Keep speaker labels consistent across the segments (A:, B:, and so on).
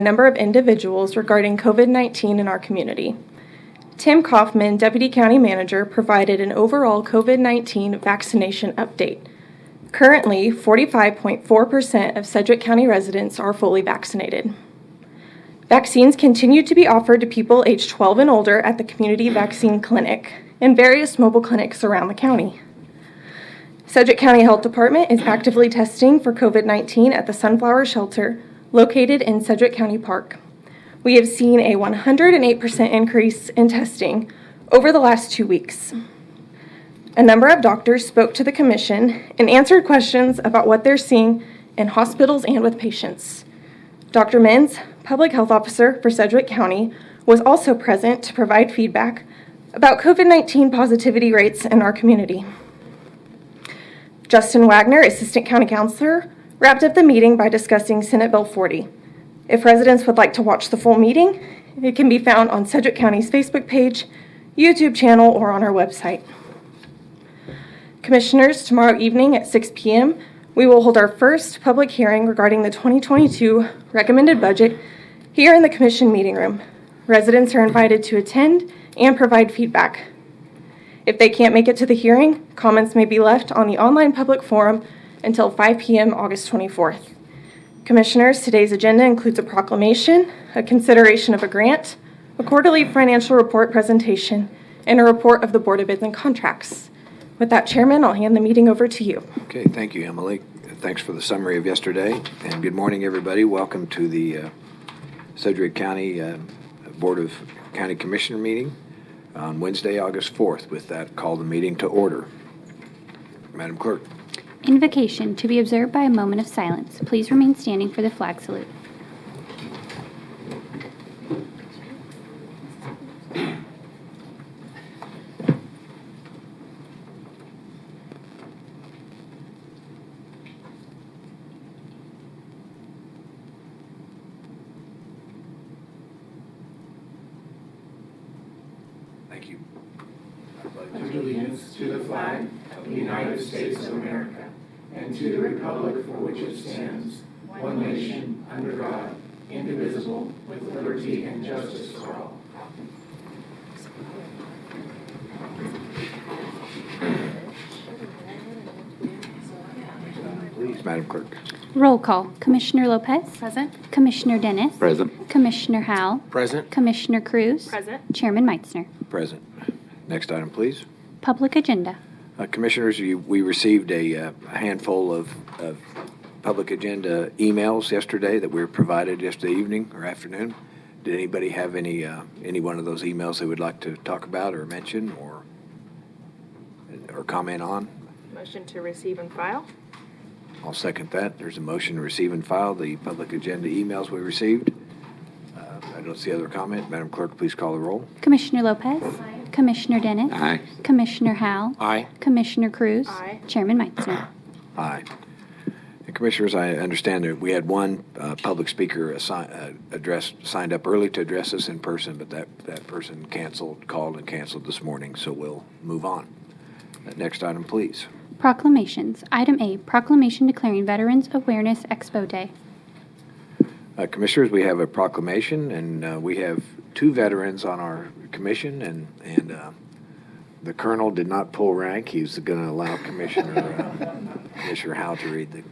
A: a number of individuals regarding COVID-19 in our community. Tim Kaufman, Deputy County Manager, provided an overall COVID-19 vaccination update. Currently, 45.4% of Sedgwick County residents are fully vaccinated. Vaccines continue to be offered to people aged 12 and older at the Community Vaccine Clinic and various mobile clinics around the county. Sedgwick County Health Department is actively testing for COVID-19 at the Sunflower Shelter located in Sedgwick County Park. We have seen a 108% increase in testing over the last 2 weeks. A number of doctors spoke to the commission and answered questions about what they're seeing in hospitals and with patients. Dr. Mins, Public Health Officer for Sedgwick County, was also present to provide feedback about COVID-19 positivity rates in our community. Justin Wagner, Assistant County Counselor, wrapped up the meeting by discussing Senate Bill 40. If residents would like to watch the full meeting, it can be found on Sedgwick County's Facebook page, YouTube channel, or on our website. Commissioners, tomorrow evening at 6 p.m., we will hold our first public hearing regarding the 2022 recommended budget here in the Commission meeting room. Residents are invited to attend and provide feedback. If they can't make it to the hearing, comments may be left on the online public forum until 5 p.m. August 24th. Commissioners, today's agenda includes a proclamation, a consideration of a grant, a quarterly financial report presentation, and a report of the Board of Bids and Contracts. With that, Chairman, I'll hand the meeting over to you.
B: Okay, thank you, Emily. Thanks for the summary of yesterday, and good morning, everybody. Welcome to the Sedgwick County Board of County Commissioner meeting on Wednesday, August 4th. With that, call the meeting to order. Madam Clerk.
C: Invocation to be observed by a moment of silence. Please remain standing for the flag salute.
B: Thank you.
D: I pledge allegiance to the flag of the United States of America and to the republic for which it stands, one nation, under God, indivisible, with liberty and justice for all.
B: Please, Madam Clerk.
C: Roll call. Commissioner Lopez.
A: Present.
C: Commissioner Dennis.
E: Present.
C: Commissioner Howell.
E: Present.
C: Commissioner Cruz.
A: Present.
C: Chairman Meitzner.
B: Present. Next item, please.
C: Public agenda.
B: Commissioners, we received a handful of public agenda emails yesterday that we were provided yesterday evening or afternoon. Did anybody have any one of those emails they would like to talk about or mention or comment on?
F: Motion to receive and file.
B: I'll second that. There's a motion to receive and file the public agenda emails we received. I don't see other comment. Madam Clerk, please call the roll.
C: Commissioner Lopez. Aye. Commissioner Dennis.
E: Aye.
C: Commissioner Howell.
E: Aye.
C: Commissioner Cruz.
F: Aye.
C: Chairman Meitzner.
B: Aye. And Commissioners, I understand that we had one public speaker signed up early to address us in person, but that person called and canceled this morning, so we'll move on. Next item, please.
C: Proclamations. Item A, proclamation declaring Veterans Awareness Expo Day.
B: Commissioners, we have a proclamation, and we have two veterans on our commission, and the colonel did not pull rank. He's going to allow Commissioner Howell to read the.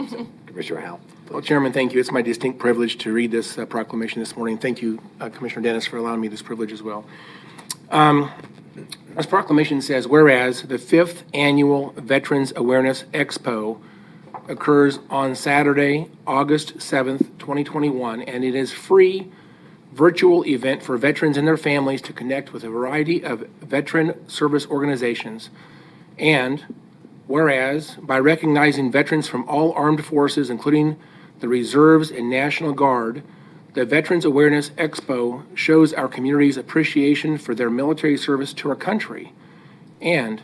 B: So, Commissioner Howell.
E: Well, Chairman, thank you. It's my distinct privilege to read this proclamation this morning. Thank you, Commissioner Dennis, for allowing me this privilege as well. This proclamation says, whereas the 5th Annual Veterans Awareness Expo occurs on Saturday, August 7th, 2021, and it is free virtual event for veterans and their families to connect with a variety of veteran service organizations. And whereas by recognizing veterans from all armed forces, including the Reserves and National Guard, the Veterans Awareness Expo shows our community's appreciation for their military service to our country. And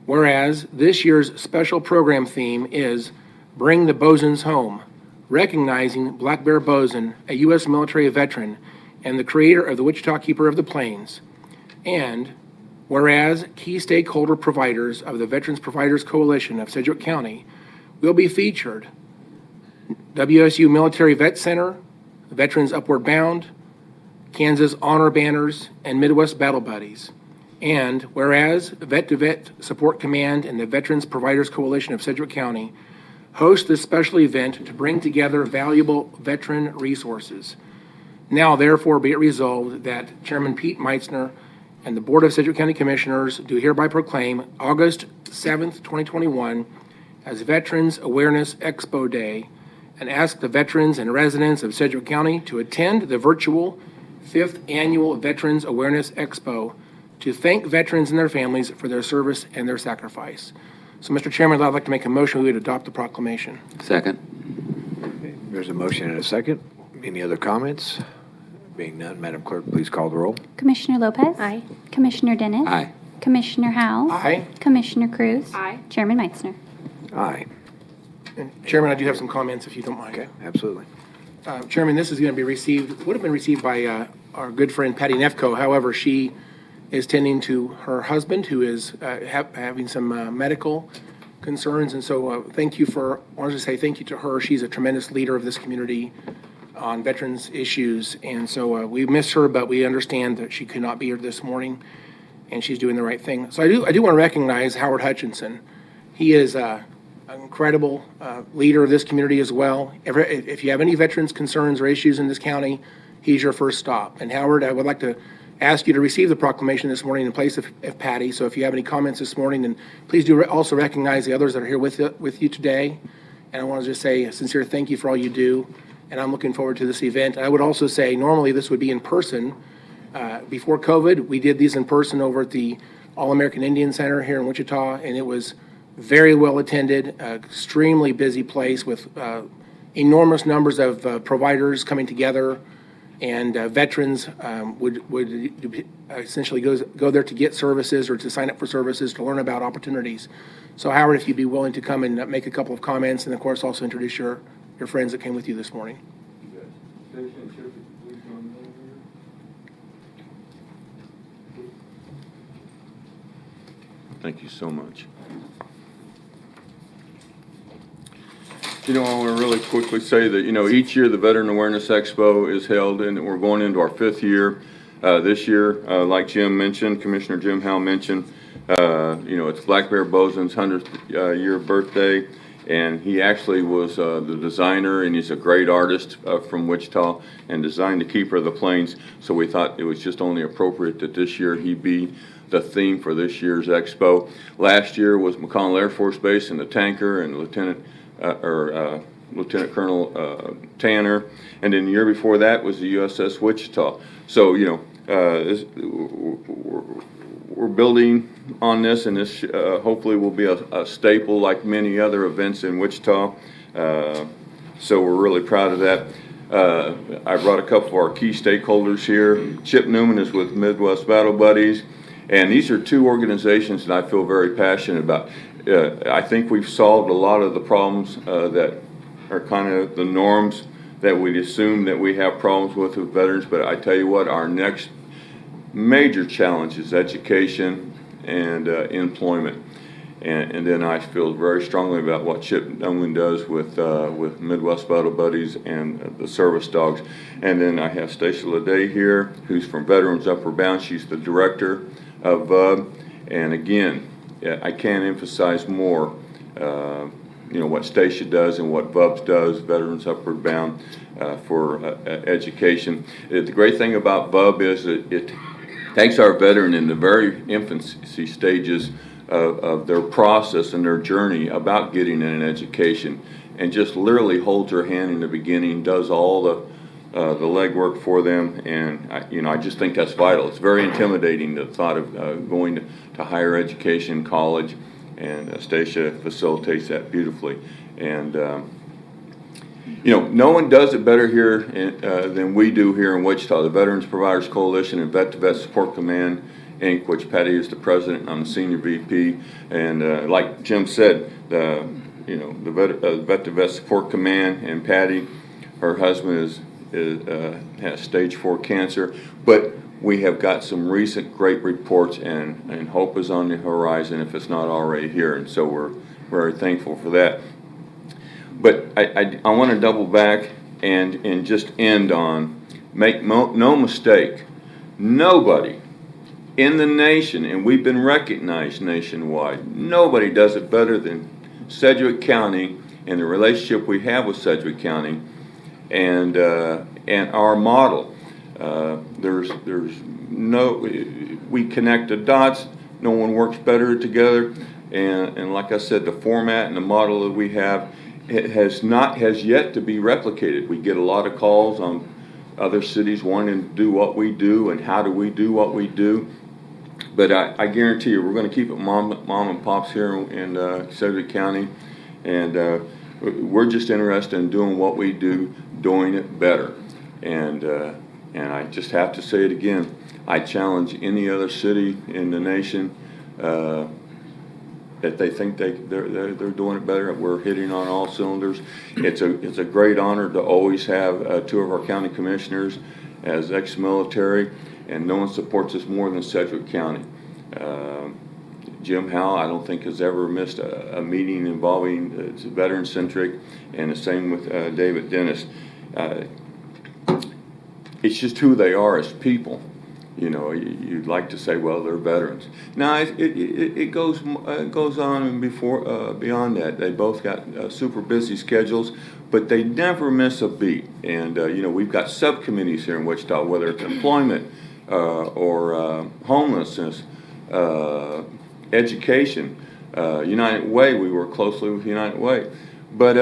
E: whereas this year's special program theme is Bring the Bosons Home, recognizing Black Bear Boson, a U.S. military veteran and the creator of the Wichita Keeper of the Plains. And whereas key stakeholder providers of the Veterans Providers Coalition of Sedgwick County will be featured, WSU Military Vet Center, Veterans Upward Bound, Kansas Honor Banners, and Midwest Battle Buddies. And whereas Vet-to-Vet Support Command and the Veterans Providers Coalition of Sedgwick County host this special event to bring together valuable veteran resources. Now, therefore, be it resolved that Chairman Pete Meitzner and the Board of Sedgwick County Commissioners do hereby proclaim August 7th, 2021 as Veterans Awareness Expo Day and ask the veterans and residents of Sedgwick County to attend the virtual 5th Annual Veterans Awareness Expo to thank veterans and their families for their service and their sacrifice. So, Mr. Chairman, I'd like to make a motion we would adopt the proclamation.
G: Second.
B: Okay, there's a motion and a second. Any other comments? Being none, Madam Clerk, please call the roll.
C: Commissioner Lopez?
F: Aye.
C: Commissioner Dennis?
G: Aye.
C: Commissioner Howell?
E: Aye.
C: Commissioner Cruz?
F: Aye.
C: Chairman Meitzner.
B: Aye.
E: And Chairman, I do have some comments if you don't mind.
B: Okay, absolutely.
E: Chairman, this is going to be would have been received by our good friend Patty Nefco. However, she is tending to her husband who is having some medical concerns. And so I wanted to say thank you to her. She's a tremendous leader of this community on veterans issues. And so we miss her, but we understand that she could not be here this morning and she's doing the right thing. So I do want to recognize Howard Hutchinson. He is an incredible leader of this community as well. If you have any veterans concerns or issues in this county, he's your first stop. And Howard, I would like to ask you to receive the proclamation this morning in place of Patty. So if you have any comments this morning, then please do also recognize the others that are here with you today. And I want to just say a sincere thank you for all you do. And I'm looking forward to this event. I would also say normally this would be in person. Before COVID, we did these in person over at the All-American Indian Center here in Wichita, and it was very well attended, extremely busy place with enormous numbers of providers coming together, and veterans would essentially go there to get services or to sign up for services to learn about opportunities. So Howard, if you'd be willing to come and make a couple of comments, and of course also introduce your friends that came with you this morning.
H: Thank you so much. I want to really quickly say that, each year the Veteran Awareness Expo is held, and we're going into our 5th year. This year, like Jim mentioned, Commissioner Jim Howell mentioned, it's Black Bear Bosun's 100th year birthday, and he actually was the designer, and he's a great artist from Wichita, and designed the Keeper of the Plains, so we thought it was just only appropriate that this year he be the theme for this year's expo. Last year was McConnell Air Force Base and the tanker and Lieutenant Colonel Tanner, and then the year before that was the USS Wichita. So we're building on this, and this hopefully will be a staple like many other events in Wichita. So we're really proud of that. I brought a couple of our key stakeholders here. Chip Newman is with Midwest Battle Buddies, and these are two organizations that I feel very passionate about. I think we've solved a lot of the problems that are kind of the norms that we'd assume that we have problems with veterans, but I tell you what, our next major challenge is education and employment. And then I feel very strongly about what Chip Newman does with Midwest Battle Buddies and the service dogs. And then I have Stacia Leday here, who's from Veterans Upward Bound. She's the director of VUB. And again, I can't emphasize more, what Stacia does and what VUBS does, Veterans Upward Bound, for education. The great thing about VUB is that it takes our veteran in the very infancy stages of their process and their journey about getting an education, and just literally holds their hand in the beginning, does all the legwork for them, and I just think that's vital. It's very intimidating, the thought of going to higher education, college, and Stacia facilitates that beautifully. And no one does it better here than we do here in Wichita. The Veterans Providers Coalition and Vet-to-Vet Support Command, Inc., which Patty is the president, and I'm the senior VP. And like Jim said, the Vet-to-Vet Support Command and Patty, her husband has stage 4 cancer, but we have got some recent great reports, and hope is on the horizon if it's not already here, and so we're very thankful for that. But I want to double back and just end on, make no mistake, nobody in the nation, and we've been recognized nationwide, nobody does it better than Sedgwick County and the relationship we have with Sedgwick County and our model. There's no, we connect the dots, no one works better together, and like I said, the format and the model that we have, it has yet to be replicated. We get a lot of calls on other cities wanting to do what we do and how do we do what we do. But I guarantee you, we're going to keep it mom and pops here in Sedgwick County, and we're just interested in doing what we do, doing it better. And I just have to say it again. I challenge any other city in the nation that they think they're doing it better. We're hitting on all cylinders. It's a great honor to always have two of our county commissioners as ex-military, and no one supports us more than Sedgwick County. Jim Howell, I don't think, has ever missed a meeting involving it's veteran-centric, and the same with David Dennis. It's just who they are as people. You know, you'd like to say, well, they're veterans. Now, it goes on and beyond that. They both got super busy schedules, but they never miss a beat. And, you know, we've got subcommittees here in Wichita, whether it's employment or homelessness, education, United Way. We work closely with United Way. But,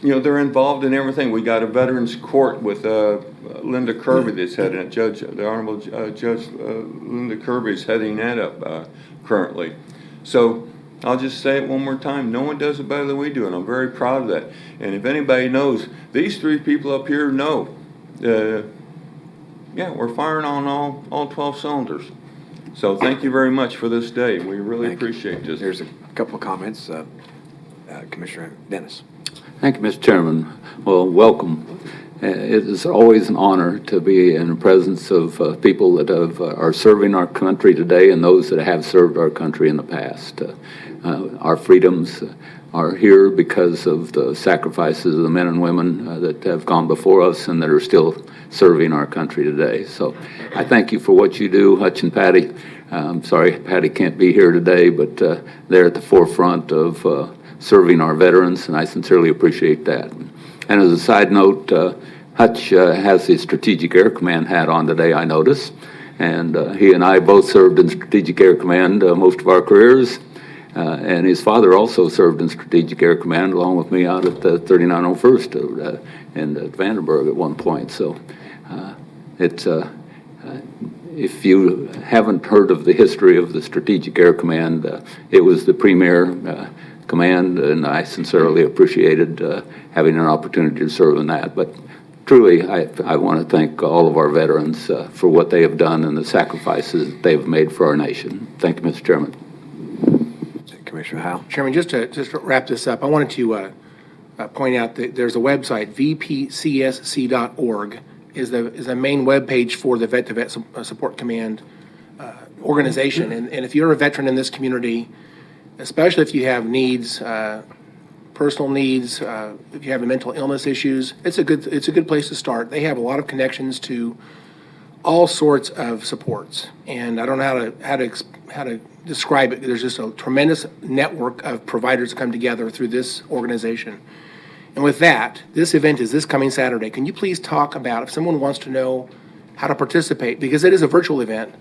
H: you know, they're involved in everything. We got a veterans court with Linda Kirby that's heading it. The Honorable Judge Linda Kirby is heading that up currently. So I'll just say it one more time. No one does it better than we do, and I'm very proud of that. And if anybody knows, these three people up here know, yeah, we're firing on all 12 cylinders. So thank you very much for this day. We really appreciate this.
B: There's a couple of comments. Commissioner Dennis.
G: Thank you, Mr. Chairman. Well, welcome. It is always an honor to be in the presence of people that are serving our country today and those that have served our country in the past. Our freedoms are here because of the sacrifices of the men and women that have gone before us and that are still serving our country today. So I thank you for what you do, Hutch and Patty. I'm sorry Patty can't be here today, but they're at the forefront of serving our veterans, and I sincerely appreciate that. And as a side note, Hutch has his Strategic Air Command hat on today, I notice, and he and I both served in Strategic Air Command most of our careers, and his father also served in Strategic Air Command along with me out at the 3901st in Vandenberg at one point. So it's if you haven't heard of the history of the Strategic Air Command, it was the premier command, and I sincerely appreciated having an opportunity to serve in that. But truly, I want to thank all of our veterans for what they have done and the sacrifices that they've made for our nation. Thank you, Mr. Chairman.
B: Commissioner Howell.
E: Chairman, just to wrap this up, I wanted to point out that there's a website, vpcsc.org, is the main web page for the Vet-to-Vet Support Command organization. And if you're a veteran in this community, especially if you have needs, personal needs, if you have mental illness issues, it's a good place to start. They have a lot of connections to all sorts of supports, and I don't know how to describe it. There's just a tremendous network of providers that come together through this organization. And with that, this event is this coming Saturday. Can you please talk about, if someone wants to know how to participate, because it is a virtual event,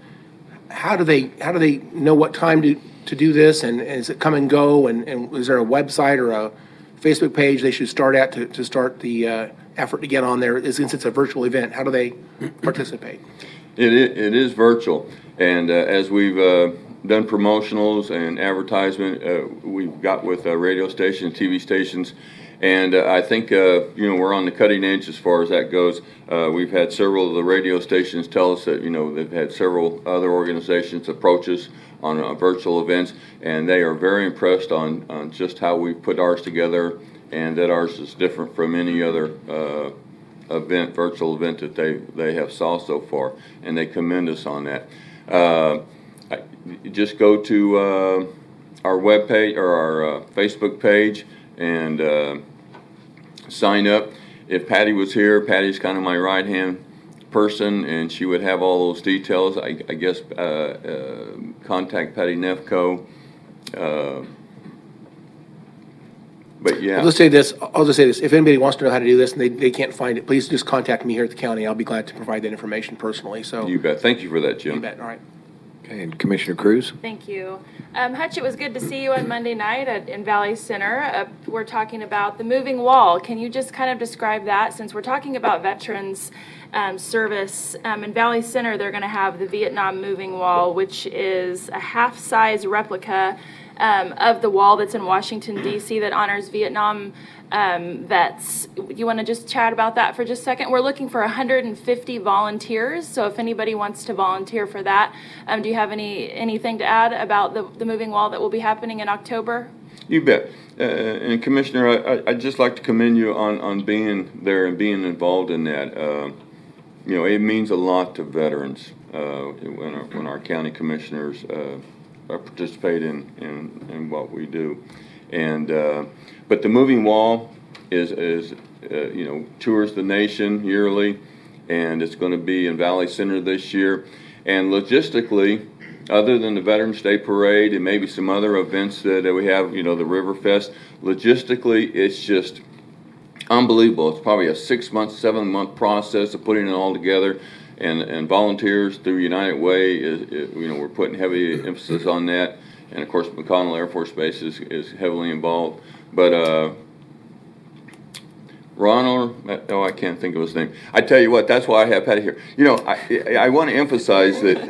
E: how do they know what time to do this, and is it come and go, and is there a website or a Facebook page they should start at to start the effort to get on there? Since it's a virtual event, how do they participate?
H: It is virtual, and as we've done promotionals and advertisement, we've got with radio stations, TV stations, and I think we're on the cutting edge as far as that goes. We've had several of the radio stations tell us that they've had several other organizations approach us on virtual events, and they are very impressed on just how we put ours together, and that ours is different from any other virtual event that they have saw so far, and they commend us on that. Just go to our webpage or our Facebook page and sign up. if Patty was here, Patty's kind of my right-hand person, and she would have all those details. I guess contact Patty Nefco. But yeah.
E: I'll just say this. If anybody wants to know how to do this and they can't find it, please just contact me here at the county. I'll be glad to provide that information personally. So
H: You bet. Thank you for that, Jim.
E: you bet. All right.
B: Okay, and Commissioner Cruz?
F: Thank you. Hutch, it was good to see you on Monday night in Valley Center. We're talking about the moving wall. Can you just kind of describe that? Since we're talking about veterans service, in Valley Center, they're going to have the Vietnam moving wall, which is a half-size replica of the wall that's in Washington, D.C. that honors Vietnam vets. You want to just chat about that for just a second? We're looking for 150 volunteers, so if anybody wants to volunteer for that, do you have anything to add about the moving wall that will be happening in October?
H: You bet. And Commissioner, I'd just like to commend you on being there and being involved in that. It means a lot to veterans when our county commissioners participate in what we do. And but the moving wall is tours the nation yearly, and it's going to be in Valley Center this year. And logistically, other than the Veterans Day Parade and maybe some other events that we have, the River Fest, logistically it's just unbelievable. It's probably a 6-month, 7-month process of putting it all together. And volunteers through United Way we're putting heavy emphasis on that, and of course McConnell Air Force Base is heavily involved. But Ronald, I can't think of his name. I tell you what, that's why I have Patty here. I want to emphasize that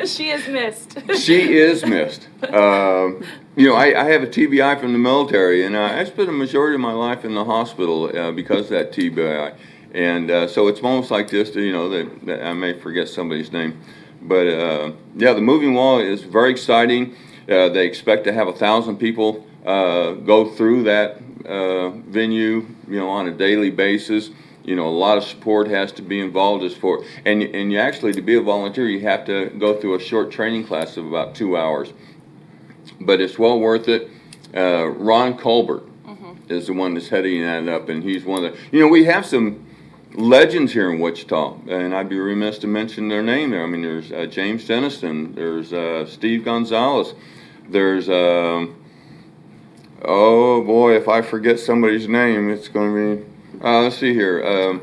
F: She is missed.
H: she is missed. I have a TBI from the military, and I spent a majority of my life in the hospital because of that TBI. And so it's almost like this, that I may forget somebody's name. But, the moving wall is very exciting. They expect to have 1,000 people go through that venue, on a daily basis. A lot of support has to be involved and you actually, to be a volunteer, you have to go through a short training class of about 2 hours. But it's well worth it. Ron Colbert is the one that's heading that up, and he's one of the, we have some legends here in Wichita, and I'd be remiss to mention their name there. I mean, there's James Dennison, there's Steve Gonzalez, there's oh boy, if I forget somebody's name, it's going to be let's see here,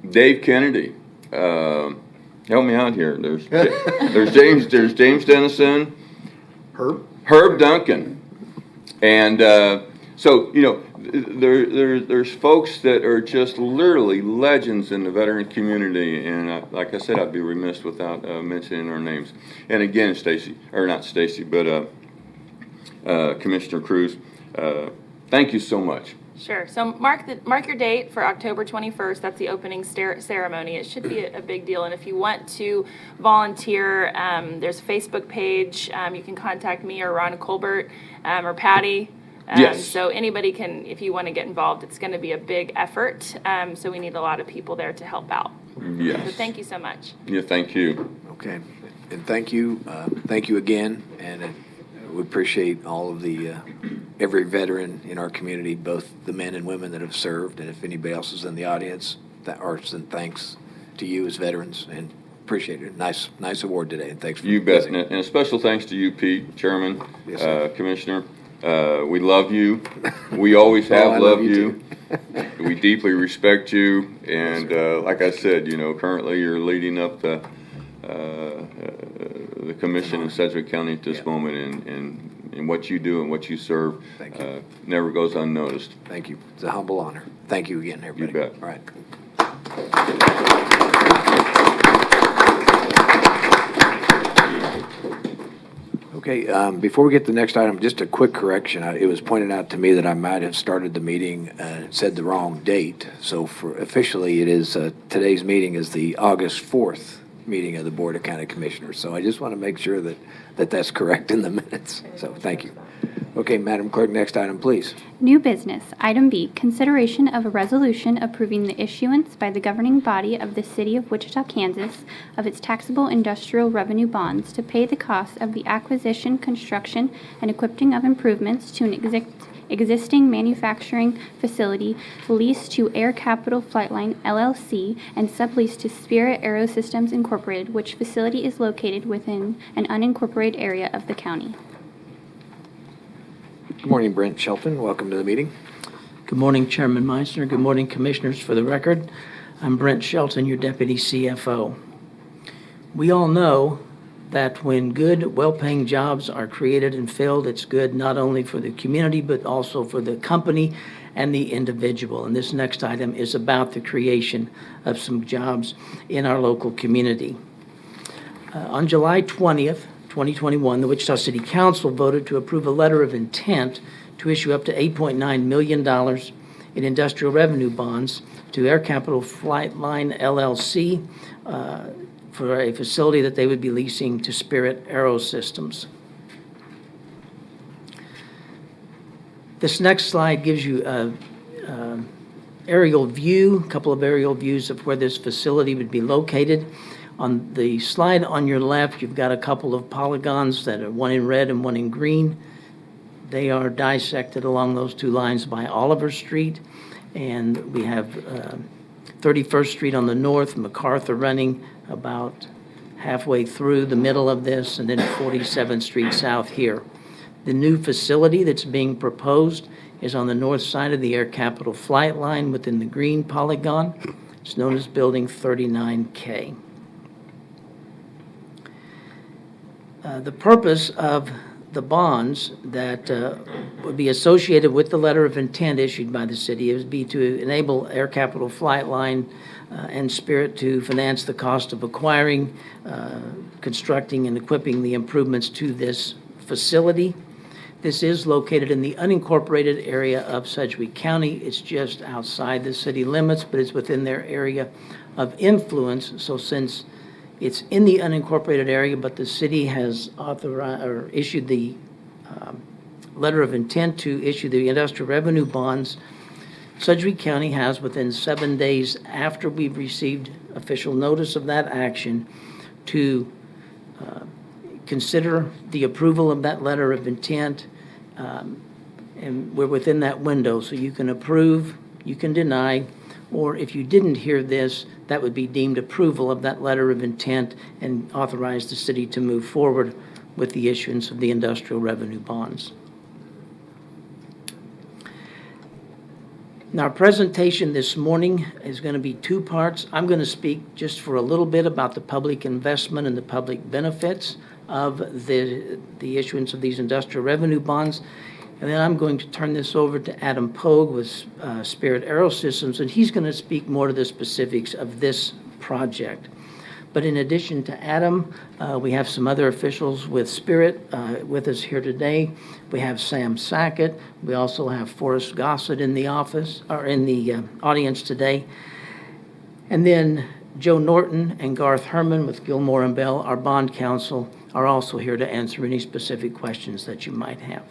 H: Dave Kennedy. Help me out here. There's James Dennison, Herb Duncan, and so there's folks that are just literally legends in the veteran community, and like I said, I'd be remiss without mentioning their names. And again, Commissioner Cruz, thank you so much.
F: Sure. So mark your date for October 21st. That's the opening ceremony. It should be a big deal. And if you want to volunteer, there's a Facebook page. You can contact me or Ron Colbert or Patty.
H: Yes.
F: So anybody can, if you want to get involved, it's going to be a big effort. So we need a lot of people there to help out.
H: Yes.
F: So thank you so much.
H: Yeah, thank you.
B: Okay, and thank you again, and we appreciate all of the every veteran in our community, both the men and women that have served, and if anybody else is in the audience, send thanks to you as veterans, and appreciate it. Nice award today, and thanks for
H: You bet, and a special thanks to you, Pete, Chairman,
B: Yes,
H: Commissioner. We love you. We always have
B: I
H: loved
B: love you
H: you. We deeply respect you, and like I said, currently you're leading up the commission in Sedgwick County at this moment, and what you do and what you serve
B: Thank you.
H: never goes unnoticed.
B: Thank you. It's a humble honor. Thank you again, everybody.
H: You bet.
B: All right. Okay, before we get to the next item, just a quick correction. It was pointed out to me that I might have started the meeting and said the wrong date. So officially, it is today's meeting is the August 4th meeting of the Board of County Commissioners. So I just want to make sure that's correct in the minutes. So thank you. Okay, Madam Clerk, next item, please.
C: New business. Item B, consideration of a resolution approving the issuance by the governing body of the City of Wichita, Kansas, of its taxable industrial revenue bonds to pay the cost of the acquisition, construction, and equipping of improvements to an existing manufacturing facility leased to Air Capital Flightline LLC and subleased to Spirit Aerosystems Incorporated, which facility is located within an unincorporated area of the county.
B: Good morning, Brent Shelton. Welcome to the meeting.
I: Good morning, Chairman Meissner. Good morning, Commissioners. For the record, I'm Brent Shelton, your Deputy CFO. We all know that when good, well-paying jobs are created and filled, it's good not only for the community, but also for the company and the individual. And this next item is about the creation of some jobs in our local community. On July 20th, 2021, the Wichita City Council voted to approve a letter of intent to issue up to $8.9 million in industrial revenue bonds to Air Capital Flightline LLC for a facility that they would be leasing to Spirit Aerosystems. This next slide gives you an aerial view, a couple of aerial views of where this facility would be located. On the slide on your left, you've got a couple of polygons that are one in red and one in green. They are dissected along those two lines by Oliver Street, and we have 31st Street on the north, MacArthur running about halfway through the middle of this, and then 47th Street south here. The new facility that's being proposed is on the north side of the Air Capital flight line within the green polygon. It's known as Building 39K. The purpose of the bonds that would be associated with the letter of intent issued by the city would be to enable Air Capital Flightline and Spirit to finance the cost of acquiring, constructing, and equipping the improvements to this facility. This is located in the unincorporated area of Sedgwick County. It's just outside the city limits, but it's within their area of influence. So since it's in the unincorporated area, but the city has authorized or issued the letter of intent to issue the industrial revenue bonds, Sedgwick County has, within 7 days after we've received official notice of that action, to consider the approval of that letter of intent, and we're within that window. So you can approve, you can deny, or if you didn't hear this, that would be deemed approval of that letter of intent and authorize the city to move forward with the issuance of the industrial revenue bonds. Now, our presentation this morning is going to be two parts. I'm going to speak just for a little bit about the public investment and the public benefits of the issuance of these industrial revenue bonds. And then I'm going to turn this over to Adam Pogue with Spirit Aerosystems, and he's going to speak more to the specifics of this project. But in addition to Adam, we have some other officials with Spirit with us here today. We have Sam Sackett. We also have Forrest Gossett in the office or in the audience today. And then Joe Norton and Garth Herman with Gilmore and Bell, our bond counsel, are also here to answer any specific questions that you might have.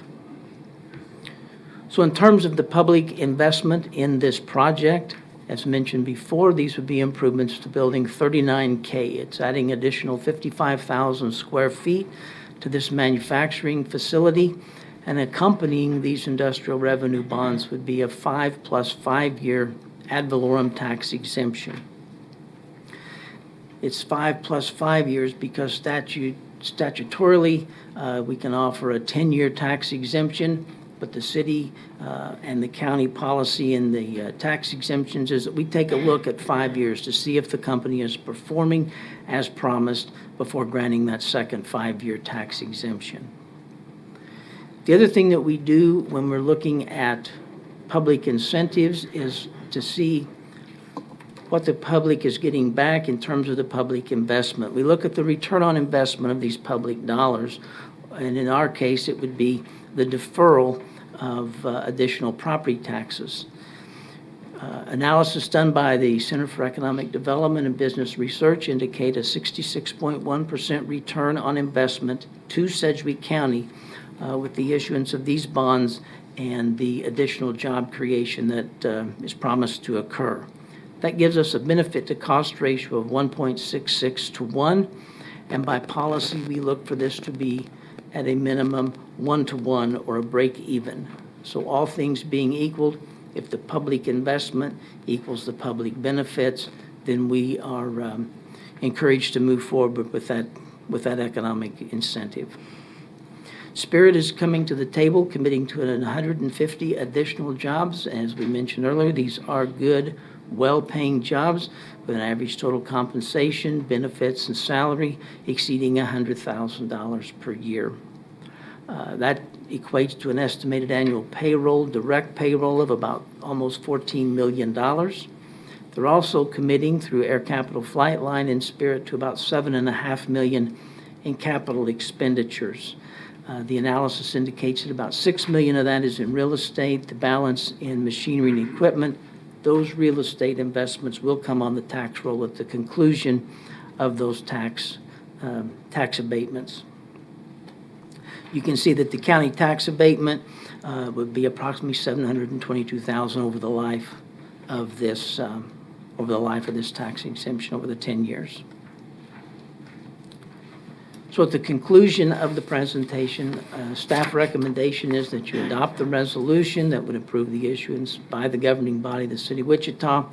I: So in terms of the public investment in this project, as mentioned before, these would be improvements to Building 39K. It's adding additional 55,000 square feet to this manufacturing facility, and accompanying these industrial revenue bonds would be a 5 plus 5 year ad valorem tax exemption. It's 5 plus 5 years because statutorily we can offer a 10-year tax exemption, but the city and the county policy in the tax exemptions is that we take a look at 5 years to see if the company is performing as promised before granting that second 5-year tax exemption. The other thing that we do when we're looking at public incentives is to see what the public is getting back in terms of the public investment. We look at the return on investment of these public dollars, and in our case it would be the deferral of additional property taxes. Analysis done by the Center for Economic Development and Business Research indicate a 66.1% return on investment to Sedgwick County with the issuance of these bonds and the additional job creation that is promised to occur. That gives us a benefit to cost ratio of 1.66 to 1, and by policy we look for this to be at a minimum 1 to 1 or a break even. So all things being equal, if the public investment equals the public benefits, then we are encouraged to move forward with that economic incentive. Spirit is coming to the table, committing to 150 additional jobs. As we mentioned earlier, these are good, well-paying jobs with an average total compensation, benefits, and salary exceeding $100,000 per year. That equates to an estimated annual payroll, direct payroll of about almost $14 million. They're also committing through Air Capital Flight Line and Spirit to about $7.5 million in capital expenditures. The analysis indicates that about $6 million of that is in real estate, the balance in machinery and equipment. Those real estate investments will come on the tax roll at the conclusion of those tax abatements. You can see that the county tax abatement would be approximately $722,000 over the life of this tax exemption over the 10 years. So at the conclusion of the presentation, staff recommendation is that you adopt the resolution that would approve the issuance by the governing body, the City of Wichita,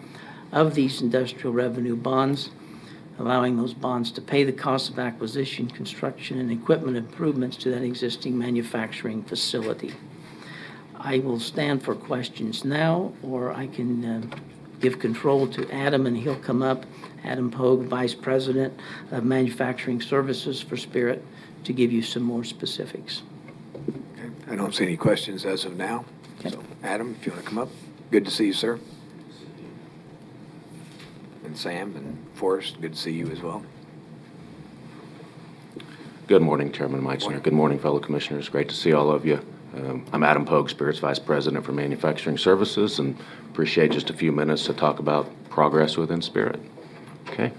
I: of these industrial revenue bonds, allowing those bonds to pay the cost of acquisition, construction, and equipment improvements to that existing manufacturing facility. I will stand for questions now, or I can give control to Adam, and he'll come up. Adam Pogue, Vice President of Manufacturing Services for Spirit, to give you some more specifics.
B: Okay. I don't see any questions as of now. Okay. So, Adam, if you want to come up. Good to see you, sir. And Sam and Forrest, good to see you as well.
J: Good morning, Chairman Meitzner. Good morning, fellow commissioners. Great to see all of you. I'm Adam Pogue, Spirit's Vice President for Manufacturing Services, and appreciate just a few minutes to talk about progress within Spirit. Okay.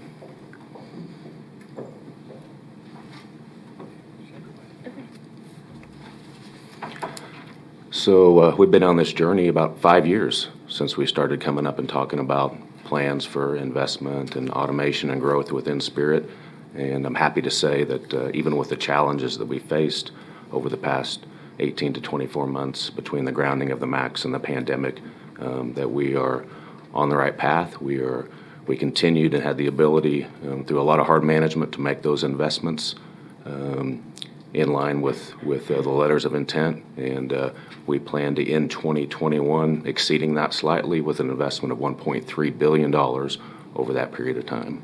J: So we've been on this journey about 5 years since we started coming up and talking about plans for investment and automation and growth within Spirit. And I'm happy to say that even with the challenges that we faced over the past 18 to 24 months between the grounding of the MAX and the pandemic, that we are on the right path. We continued and had the ability through a lot of hard management to make those investments in line with the letters of intent, and we plan to end 2021 exceeding that slightly with an investment of $1.3 billion over that period of time.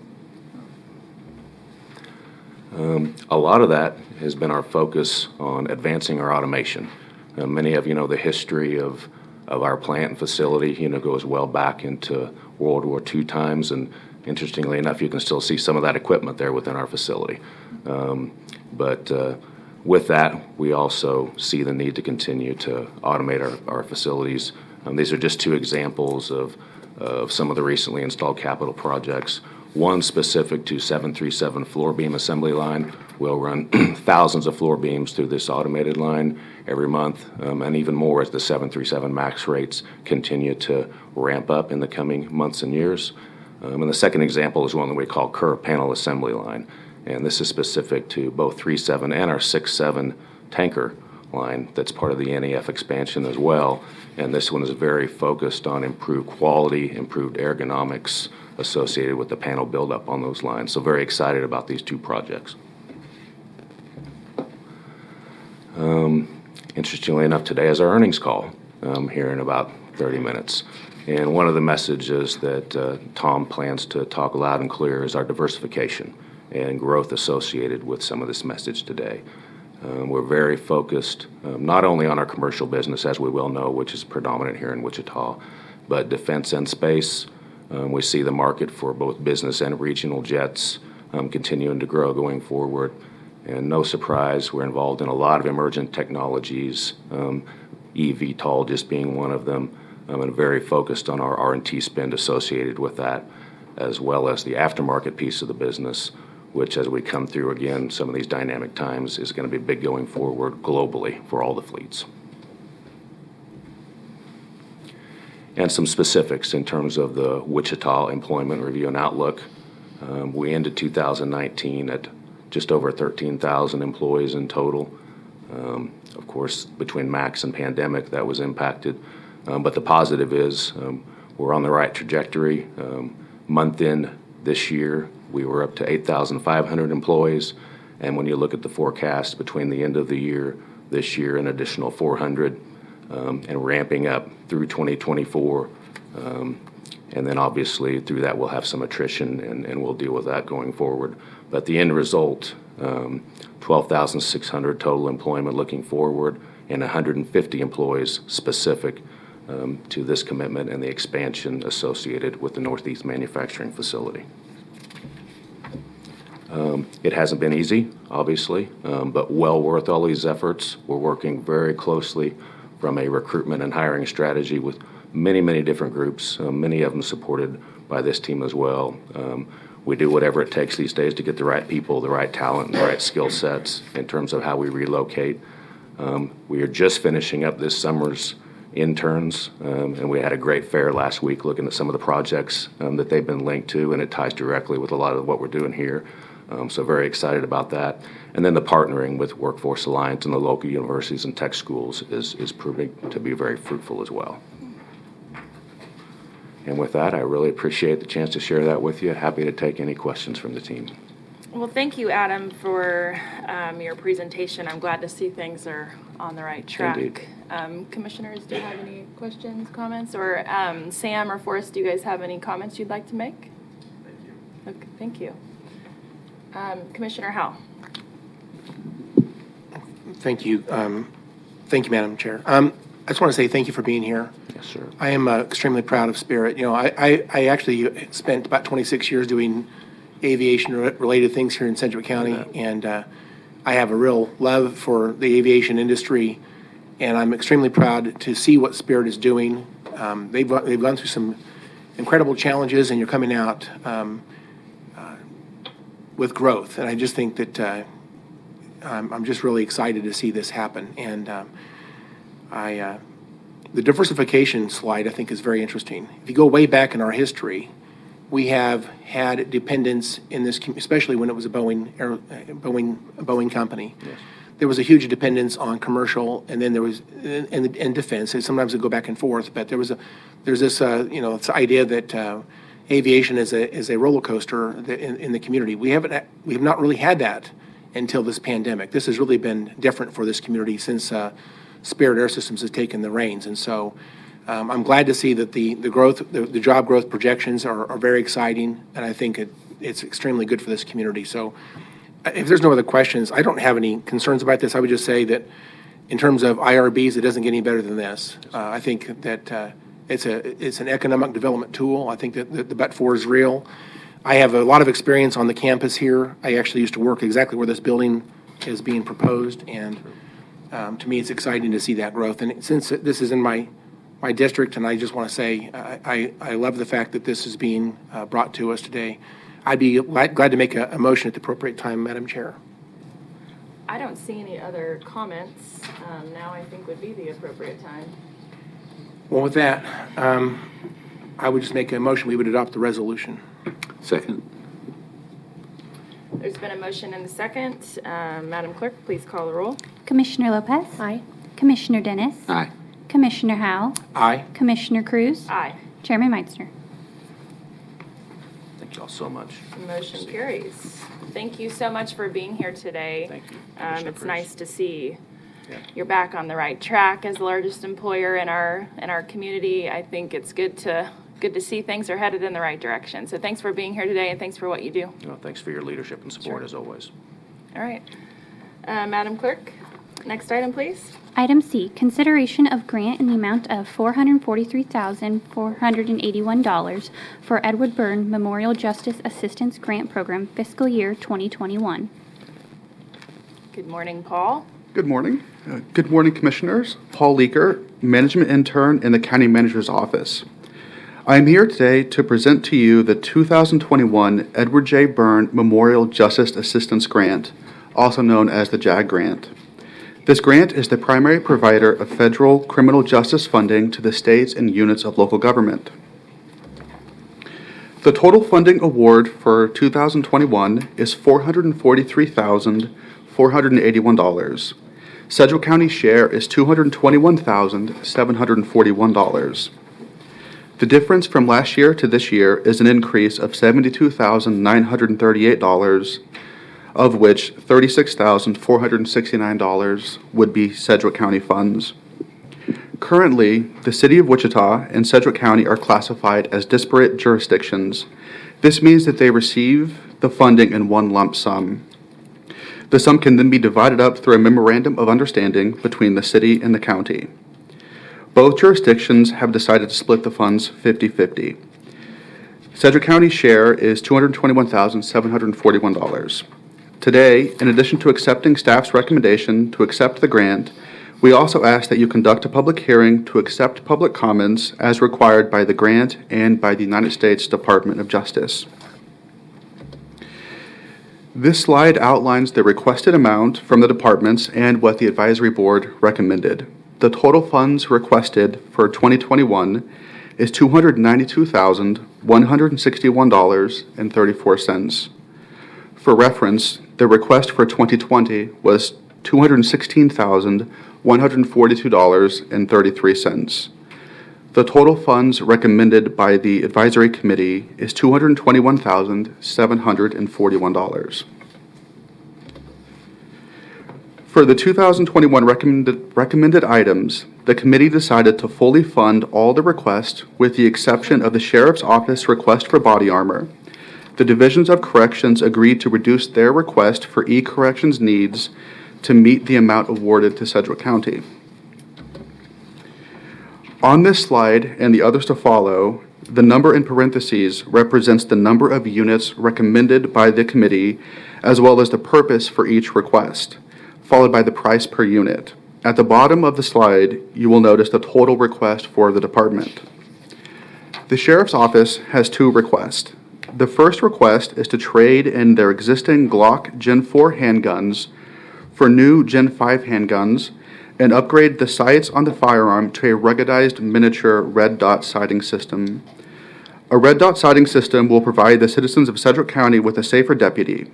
J: A lot of that has been our focus on advancing our automation. Many of you know the history of our plant and facility, goes well back into World War II times, and interestingly enough, you can still see some of that equipment there within our facility. But with that, we also see the need to continue to automate our facilities. These are just two examples of some of the recently installed capital projects. One specific to 737 floor beam assembly line. We'll run thousands of floor beams through this automated line every month, and even more as the 737 MAX rates continue to ramp up in the coming months and years. And the second example is one that we call curved panel assembly line. And this is specific to both 3.7 and our 6.7 tanker line that's part of the NEF expansion as well. And this one is very focused on improved quality, improved ergonomics associated with the panel buildup on those lines. So very excited about these two projects. Interestingly enough, today is our earnings call here in about 30 minutes. And one of the messages that Tom plans to talk loud and clear is our diversification and growth associated with some of this message today. We're very focused not only on our commercial business, as we well know, which is predominant here in Wichita, but defense and space. We see the market for both business and regional jets continuing to grow going forward. And no surprise, we're involved in a lot of emergent technologies, eVTOL just being one of them, and very focused on our R&T spend associated with that, as well as the aftermarket piece of the business, which as we come through again, some of these dynamic times is going to be big going forward globally for all the fleets. And some specifics in terms of the Wichita Employment Review and Outlook. We ended 2019 at just over 13,000 employees in total. Of course, between Max and pandemic, that was impacted. But the positive is we're on the right trajectory. Month in this year, we were up to 8,500 employees. And when you look at the forecast between the end of the year, this year, an additional 400, and ramping up through 2024. And then obviously through that, we'll have some attrition, and we'll deal with that going forward. But the end result, 12,600 total employment looking forward, and 150 employees specific to this commitment and the expansion associated with the Northeast Manufacturing Facility. It hasn't been easy, obviously, but well worth all these efforts. We're working very closely from a recruitment and hiring strategy with many, many different groups, many of them supported by this team as well. We do whatever it takes these days to get the right people, the right talent, and the right skill sets in terms of how we relocate. We are just finishing up this summer's interns, and we had a great fair last week looking at some of the projects that they've been linked to, and it ties directly with a lot of what we're doing here. So very excited about that. And then the partnering with Workforce Alliance and the local universities and tech schools is proving to be very fruitful as well. And with that, I really appreciate the chance to share that with you. Happy to take any questions from the team.
F: Well, thank you, Adam, for your presentation. I'm glad to see things are on the right track.
J: Indeed.
F: Commissioners, do you have any questions, comments? Or Sam or Forrest, do you guys have any comments you'd like to make? Thank you. Okay, thank you. Commissioner Howell.
E: Thank you. Thank you, Madam Chair. I just want to say thank you for being here.
J: Yes, sir.
E: I am extremely proud of Spirit. You know, I actually spent about 26 years doing aviation-related things here in Sedgwick County, and I have a real love for the aviation industry, and I'm extremely proud to see what Spirit is doing. They've gone through some incredible challenges, and you're coming out with growth, and I just think that I'm just really excited to see this happen. And the diversification slide, I think, is very interesting. If you go way back in our history, we have had dependence in this, especially when it was a Boeing company. Yes. There was a huge dependence on commercial, and then there was in defense. And sometimes it go back and forth, but there's this this idea that aviation is a roller coaster in the community. We have not really had that until this pandemic. This has really been different for this community since Spirit Air Systems has taken the reins, and so I'm glad to see that the job growth projections are very exciting, and I think it's extremely good for this community. So, if there's no other questions, I don't have any concerns about this. I would just say that in terms of IRBs, it doesn't get any better than this. I think that it's an economic development tool. I think that the but-for is real. I have a lot of experience on the campus here. I actually used to work exactly where this building is being proposed, and to me, it's exciting to see that growth. And since this is in my district, and I just want to say I love the fact that this is being brought to us today. I'd be glad to make a motion at the appropriate time, Madam Chair.
F: I don't see any other comments. Now I think would be the appropriate time.
E: Well, with that, I would just make a motion we would adopt the resolution.
G: Second.
F: There's been a motion and a second. Madam Clerk, please call the roll.
C: Commissioner Lopez?
A: Aye.
C: Commissioner Dennis?
G: Aye.
C: Commissioner Howell?
E: Aye.
C: Commissioner Cruz?
F: Aye.
C: Chairman Meitzner.
J: Thank you all so much.
F: The motion carries. Thank you so much for being here today.
J: Thank you.
F: It's nice to see you're back on the right track as the largest employer in our community. I think it's good to see things are headed in the right direction. So thanks for being here today, and thanks for what you do.
J: Well, thanks for your leadership and support, as always.
F: All right. Madam Clerk, next item, please.
C: Item C, consideration of grant in the amount of $443,481 for Edward Byrne Memorial Justice Assistance Grant Program fiscal year 2021.
F: Good morning, Paul.
K: Good morning. Good morning, Commissioners. Paul Leaker, Management Intern in the County Manager's Office. I am here today to present to you the 2021 Edward J. Byrne Memorial Justice Assistance Grant, also known as the JAG Grant. This grant is the primary provider of federal criminal justice funding to the states and units of local government. The total funding award for 2021 is $443,481. Sedgwick County's share is $221,741. The difference from last year to this year is an increase of $72,938, of which $36,469 would be Sedgwick County funds. Currently, the City of Wichita and Sedgwick County are classified as disparate jurisdictions. This means that they receive the funding in one lump sum. The sum can then be divided up through a memorandum of understanding between the city and the county. Both jurisdictions have decided to split the funds 50-50. Sedgwick County's share is $221,741. Today, in addition to accepting staff's recommendation to accept the grant, we also ask that you conduct a public hearing to accept public comments as required by the grant and by the United States Department of Justice. This slide outlines the requested amount from the departments and what the advisory board recommended. The total funds requested for 2021 is $292,161.34. For reference, the request for 2020 was $216,142.33. The total funds recommended by the advisory committee is $221,741. For the 2021 recommended items, the committee decided to fully fund all the requests with the exception of the Sheriff's Office request for body armor. The Divisions of Corrections agreed to reduce their request for e-corrections needs to meet the amount awarded to Sedgwick County. On this slide and the others to follow, the number in parentheses represents the number of units recommended by the committee as well as the purpose for each request, followed by the price per unit. At the bottom of the slide, you will notice the total request for the department. The Sheriff's Office has two requests. The first request is to trade in their existing Glock Gen 4 handguns for new Gen 5 handguns and upgrade the sights on the firearm to a ruggedized miniature red dot sighting system. A red dot sighting system will provide the citizens of Sedgwick County with a safer deputy.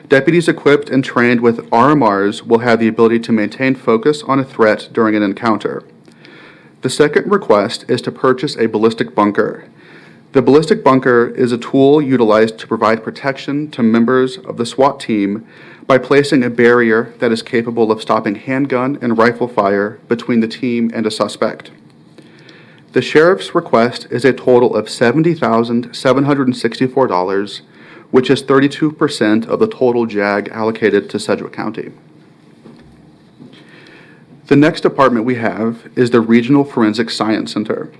K: Deputies equipped and trained with RMRs will have the ability to maintain focus on a threat during an encounter. The second request is to purchase a ballistic bunker. The ballistic bunker is a tool utilized to provide protection to members of the SWAT team by placing a barrier that is capable of stopping handgun and rifle fire between the team and a suspect. The sheriff's request is a total of $70,764, which is 32% of the total JAG allocated to Sedgwick County. The next department we have is the Regional Forensic Science Center.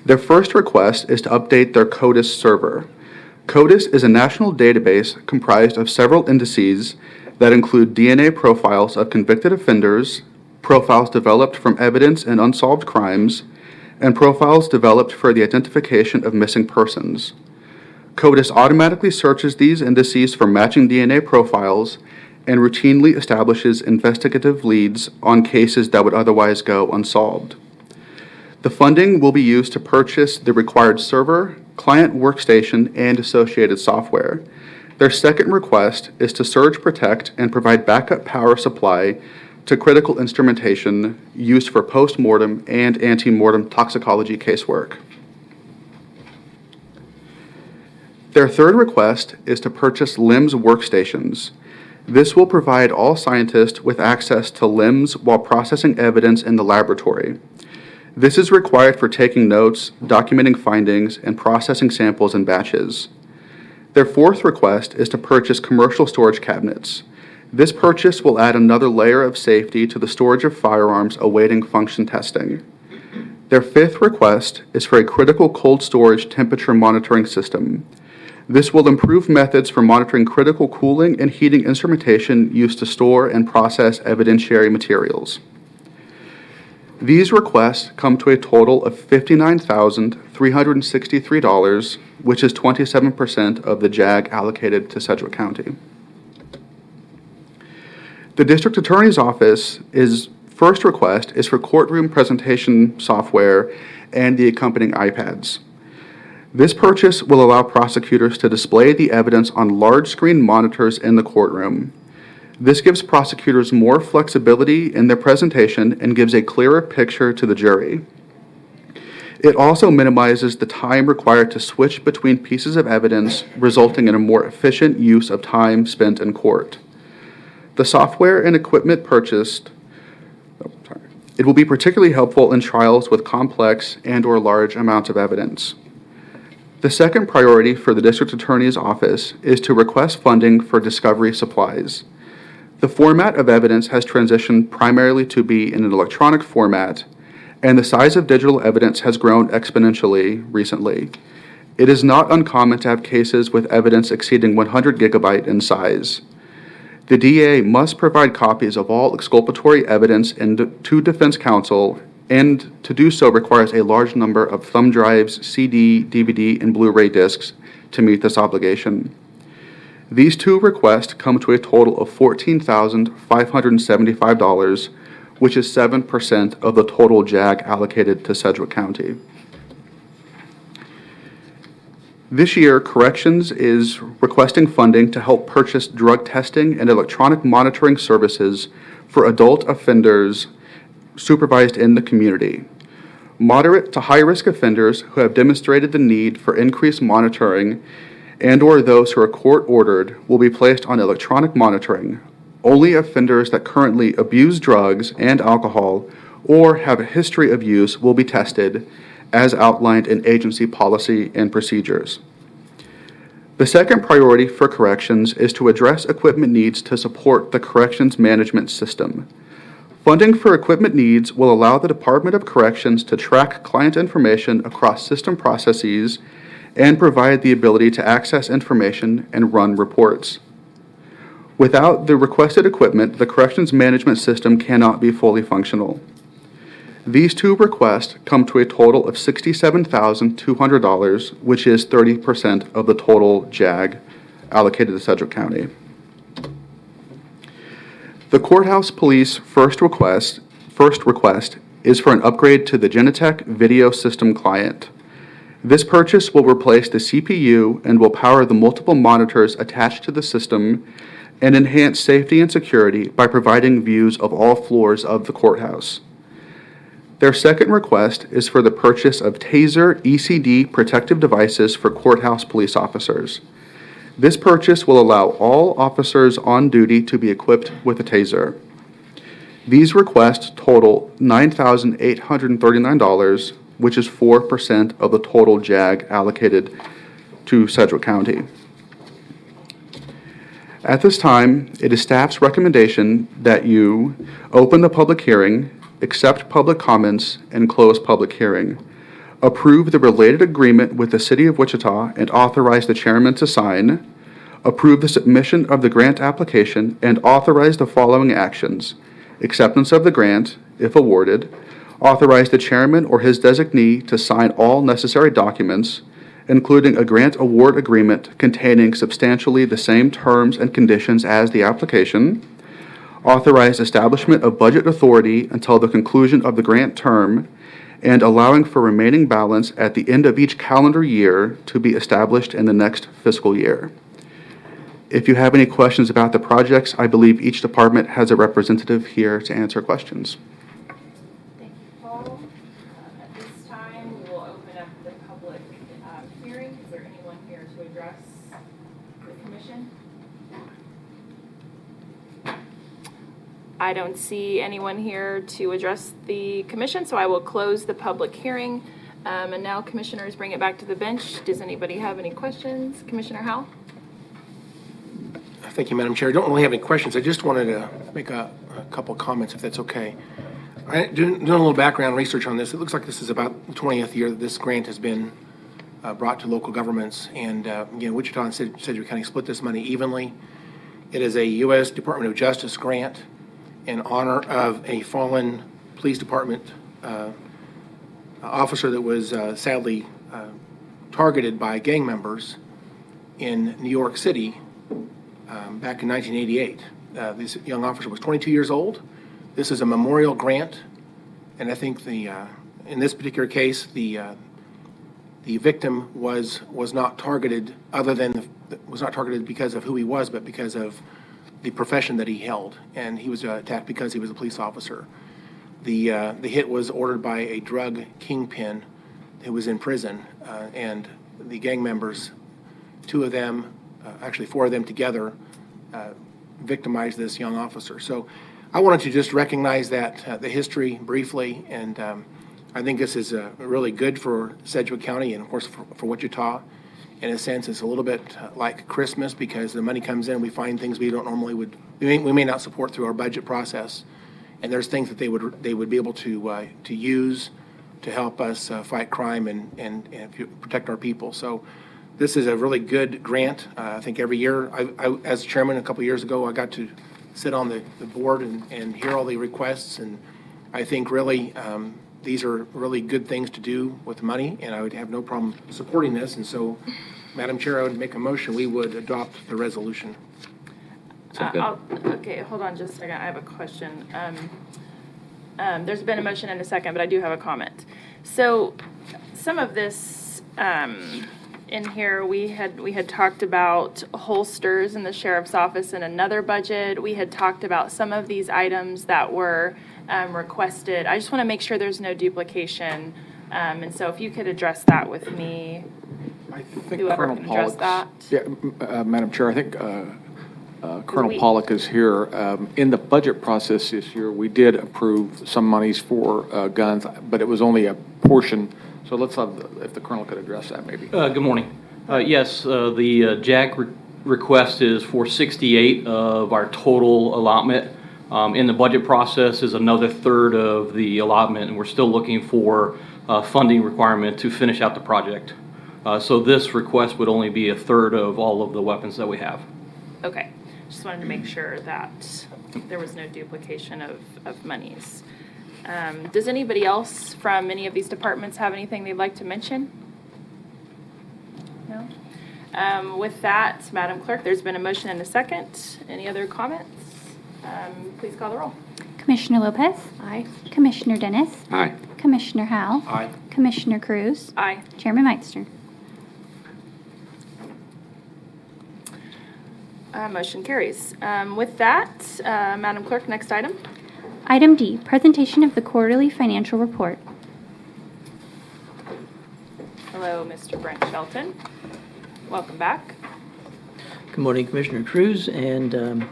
K: Their first request is to update their CODIS server. CODIS is a national database comprised of several indices that include DNA profiles of convicted offenders, profiles developed from evidence in unsolved crimes, and profiles developed for the identification of missing persons. CODIS automatically searches these indices for matching DNA profiles and routinely establishes investigative leads on cases that would otherwise go unsolved. The funding will be used to purchase the required server, client workstation, and associated software. Their second request is to surge protect and provide backup power supply to critical instrumentation used for post-mortem and ante-mortem toxicology casework. Their third request is to purchase LIMS workstations. This will provide all scientists with access to LIMS while processing evidence in the laboratory. This is required for taking notes, documenting findings, and processing samples in batches. Their fourth request is to purchase commercial storage cabinets. This purchase will add another layer of safety to the storage of firearms awaiting function testing. Their fifth request is for a critical cold storage temperature monitoring system. This will improve methods for monitoring critical cooling and heating instrumentation used to store and process evidentiary materials. These requests come to a total of $59,363, which is 27% of the JAG allocated to Sedgwick County. The District Attorney's Office's first request is for courtroom presentation software and the accompanying iPads. This purchase will allow prosecutors to display the evidence on large screen monitors in the courtroom. This gives prosecutors more flexibility in their presentation and gives a clearer picture to the jury. It also minimizes the time required to switch between pieces of evidence, resulting in a more efficient use of time spent in court. The software and equipment purchased, it will be particularly helpful in trials with complex and/or large amounts of evidence. The second priority for the District Attorney's Office is to request funding for discovery supplies. The format of evidence has transitioned primarily to be in an electronic format, and the size of digital evidence has grown exponentially recently. It is not uncommon to have cases with evidence exceeding 100 gigabyte in size. The DA must provide copies of all exculpatory evidence to defense counsel, and to do so requires a large number of thumb drives, CD, DVD, and Blu-ray discs to meet this obligation. These two requests come to a total of $14,575, which is 7% of the total JAG allocated to Sedgwick County. This year, Corrections is requesting funding to help purchase drug testing and electronic monitoring services for adult offenders supervised in the community. Moderate to high-risk offenders who have demonstrated the need for increased monitoring and/or those who are court-ordered will be placed on electronic monitoring. Only offenders that currently abuse drugs and alcohol or have a history of use will be tested, as outlined in agency policy and procedures. The second priority for Corrections is to address equipment needs to support the Corrections management system. Funding for equipment needs will allow the Department of Corrections to track client information across system processes and provide the ability to access information and run reports. Without the requested equipment, the Corrections management system cannot be fully functional. These two requests come to a total of $67,200, which is 30% of the total JAG allocated to Sedgwick County. The Courthouse Police first request is for an upgrade to the Genetec video system client. This purchase will replace the CPU and will power the multiple monitors attached to the system and enhance safety and security by providing views of all floors of the courthouse. Their second request is for the purchase of TASER ECD protective devices for courthouse police officers. This purchase will allow all officers on duty to be equipped with a TASER. These requests total $9,839, which is 4% of the total JAG allocated to Sedgwick County. At this time, it is staff's recommendation that you open the public hearing, accept public comments, and close public hearing. Approve the related agreement with the City of Wichita and authorize the chairman to sign. Approve the submission of the grant application and authorize the following actions: acceptance of the grant, if awarded, authorize the chairman or his designee to sign all necessary documents, including a grant award agreement containing substantially the same terms and conditions as the application, authorize establishment of budget authority until the conclusion of the grant term, and allowing for remaining balance at the end of each calendar year to be established in the next fiscal year. If you have any questions about the projects, I believe each department has a representative here to answer questions.
F: Thank you, Paul. At this time, we will open up the public hearing. Is there anyone here to address the commission? I don't see anyone here to address the commission, so I will close the public hearing. And now, commissioners, bring it back to the bench. Does anybody have any questions? Commissioner Howell?
E: Thank you, Madam Chair. I don't really have any questions. I just wanted to make a couple comments, if that's okay. Doing a little background research on this, it looks like this is about the 20th year that this grant has been brought to local governments. And again, Wichita and Sedgwick County split this money evenly. It is a U.S. Department of Justice grant in honor of a fallen police department officer that was sadly targeted by gang members in New York City back in 1988. This young officer was 22 years old. This is a memorial grant, and I think in this particular case, the victim was not targeted was not targeted because of who he was, but because of the profession that he held, and he was attacked because he was a police officer. The hit was ordered by a drug kingpin who was in prison, and the gang members, two of them, actually four of them together, victimized this young officer. So I wanted to just recognize that, the history briefly, and I think this is really good for Sedgwick County and, of course, for Wichita. In a sense, it's a little bit like Christmas because the money comes in, we find things we don't normally we may not support through our budget process, and there's things that they would be able to use to help us fight crime and protect our people. So this is a really good grant. I think every year, I as chairman a couple years ago, I got to sit on the board and hear all the requests, and I think really these are really good things to do with money, and I would have no problem supporting this. And so, Madam Chair, I would make a motion we would adopt the resolution.
F: Okay, hold on just a second. I have a question. There's been a motion and a second, but I do have a comment. So some of this in here, we had talked about holsters in the sheriff's office in another budget. We had talked about some of these items that were requested. I just want to make sure there's no duplication. And so if you could address that with me,
L: I think
F: whoever
L: Colonel
F: can address that.
L: Yeah, Madam Chair, I think Colonel Pollock is here. In the budget process this year, we did approve some monies for guns, but it was only a portion. So let's have, if the Colonel could address that maybe.
M: Good morning. Yes, the JAG request is for 68 of our total allotment. In the budget process is another third of the allotment, and we're still looking for funding requirement to finish out the project. So this request would only be a third of all of the weapons that we have.
F: Okay. Just wanted to make sure that there was no duplication of monies. Does anybody else from any of these departments have anything they'd like to mention? No? With that, Madam Clerk, there's been a motion and a second. Any other comments? Please call the roll.
C: Commissioner Lopez?
F: Aye.
C: Commissioner Dennis?
G: Aye.
C: Commissioner Howell?
E: Aye.
C: Commissioner Cruz?
F: Aye.
C: Chairman Meister?
F: Motion carries. With that, Madam Clerk, next item.
C: Item D, presentation of the quarterly financial report.
F: Hello, Mr. Brent Shelton. Welcome back.
I: Good morning, Commissioner Cruz and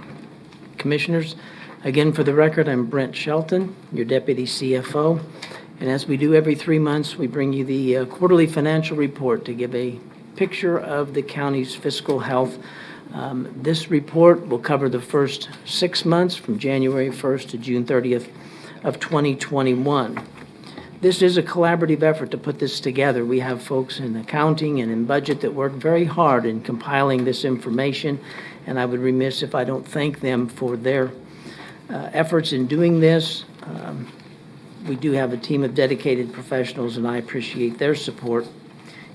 I: Commissioners. Again, for the record, I'm Brent Shelton, your Deputy CFO. And as we do every 3 months, we bring you the quarterly financial report to give a picture of the county's fiscal health. This report will cover the first 6 months from January 1st to June 30th of 2021. This is a collaborative effort to put this together. We have folks in accounting and in budget that work very hard in compiling this information, and I would be remiss if I don't thank them for their efforts in doing this. We do have a team of dedicated professionals, and I appreciate their support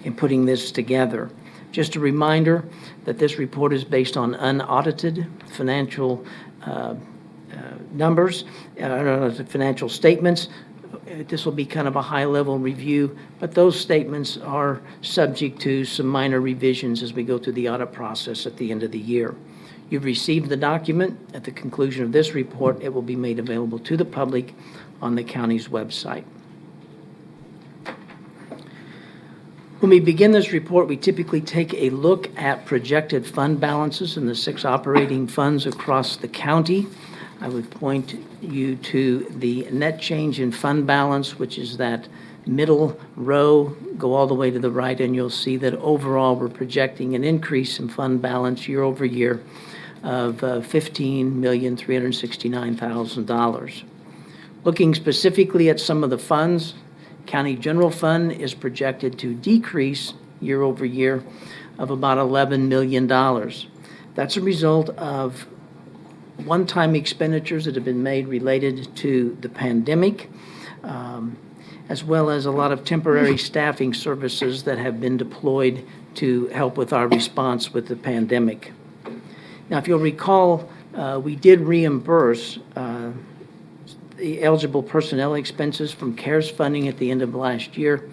I: in putting this together. Just a reminder that this report is based on unaudited financial numbers, financial statements. This will be kind of a high-level review, but those statements are subject to some minor revisions as we go through the audit process at the end of the year. You've received the document. At the conclusion of this report, it will be made available to the public on the county's website. When we begin this report, we typically take a look at projected fund balances in the 6 operating funds across the county. I would point you to the net change in fund balance, which is that middle row. Go all the way to the right, and you'll see that overall we're projecting an increase in fund balance year over year of $15,369,000. Looking specifically at some of the funds, County General Fund is projected to decrease year over year of about $11 million. That's a result of one-time expenditures that have been made related to the pandemic, as well as a lot of temporary staffing services that have been deployed to help with our response with the pandemic. Now, if you'll recall, we did reimburse the eligible personnel expenses from CARES funding at the end of last year.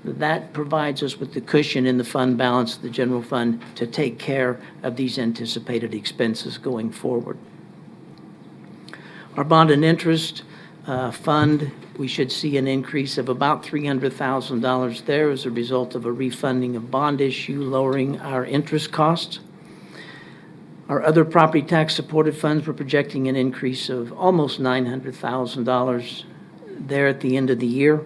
I: That provides us with the cushion in the fund balance of the general fund to take care of these anticipated expenses going forward. Our bond and interest fund, we should see an increase of about $300,000 there as a result of a refunding of bond issue, lowering our interest costs. Our other property tax supported funds, we're projecting an increase of almost $900,000 there at the end of the year.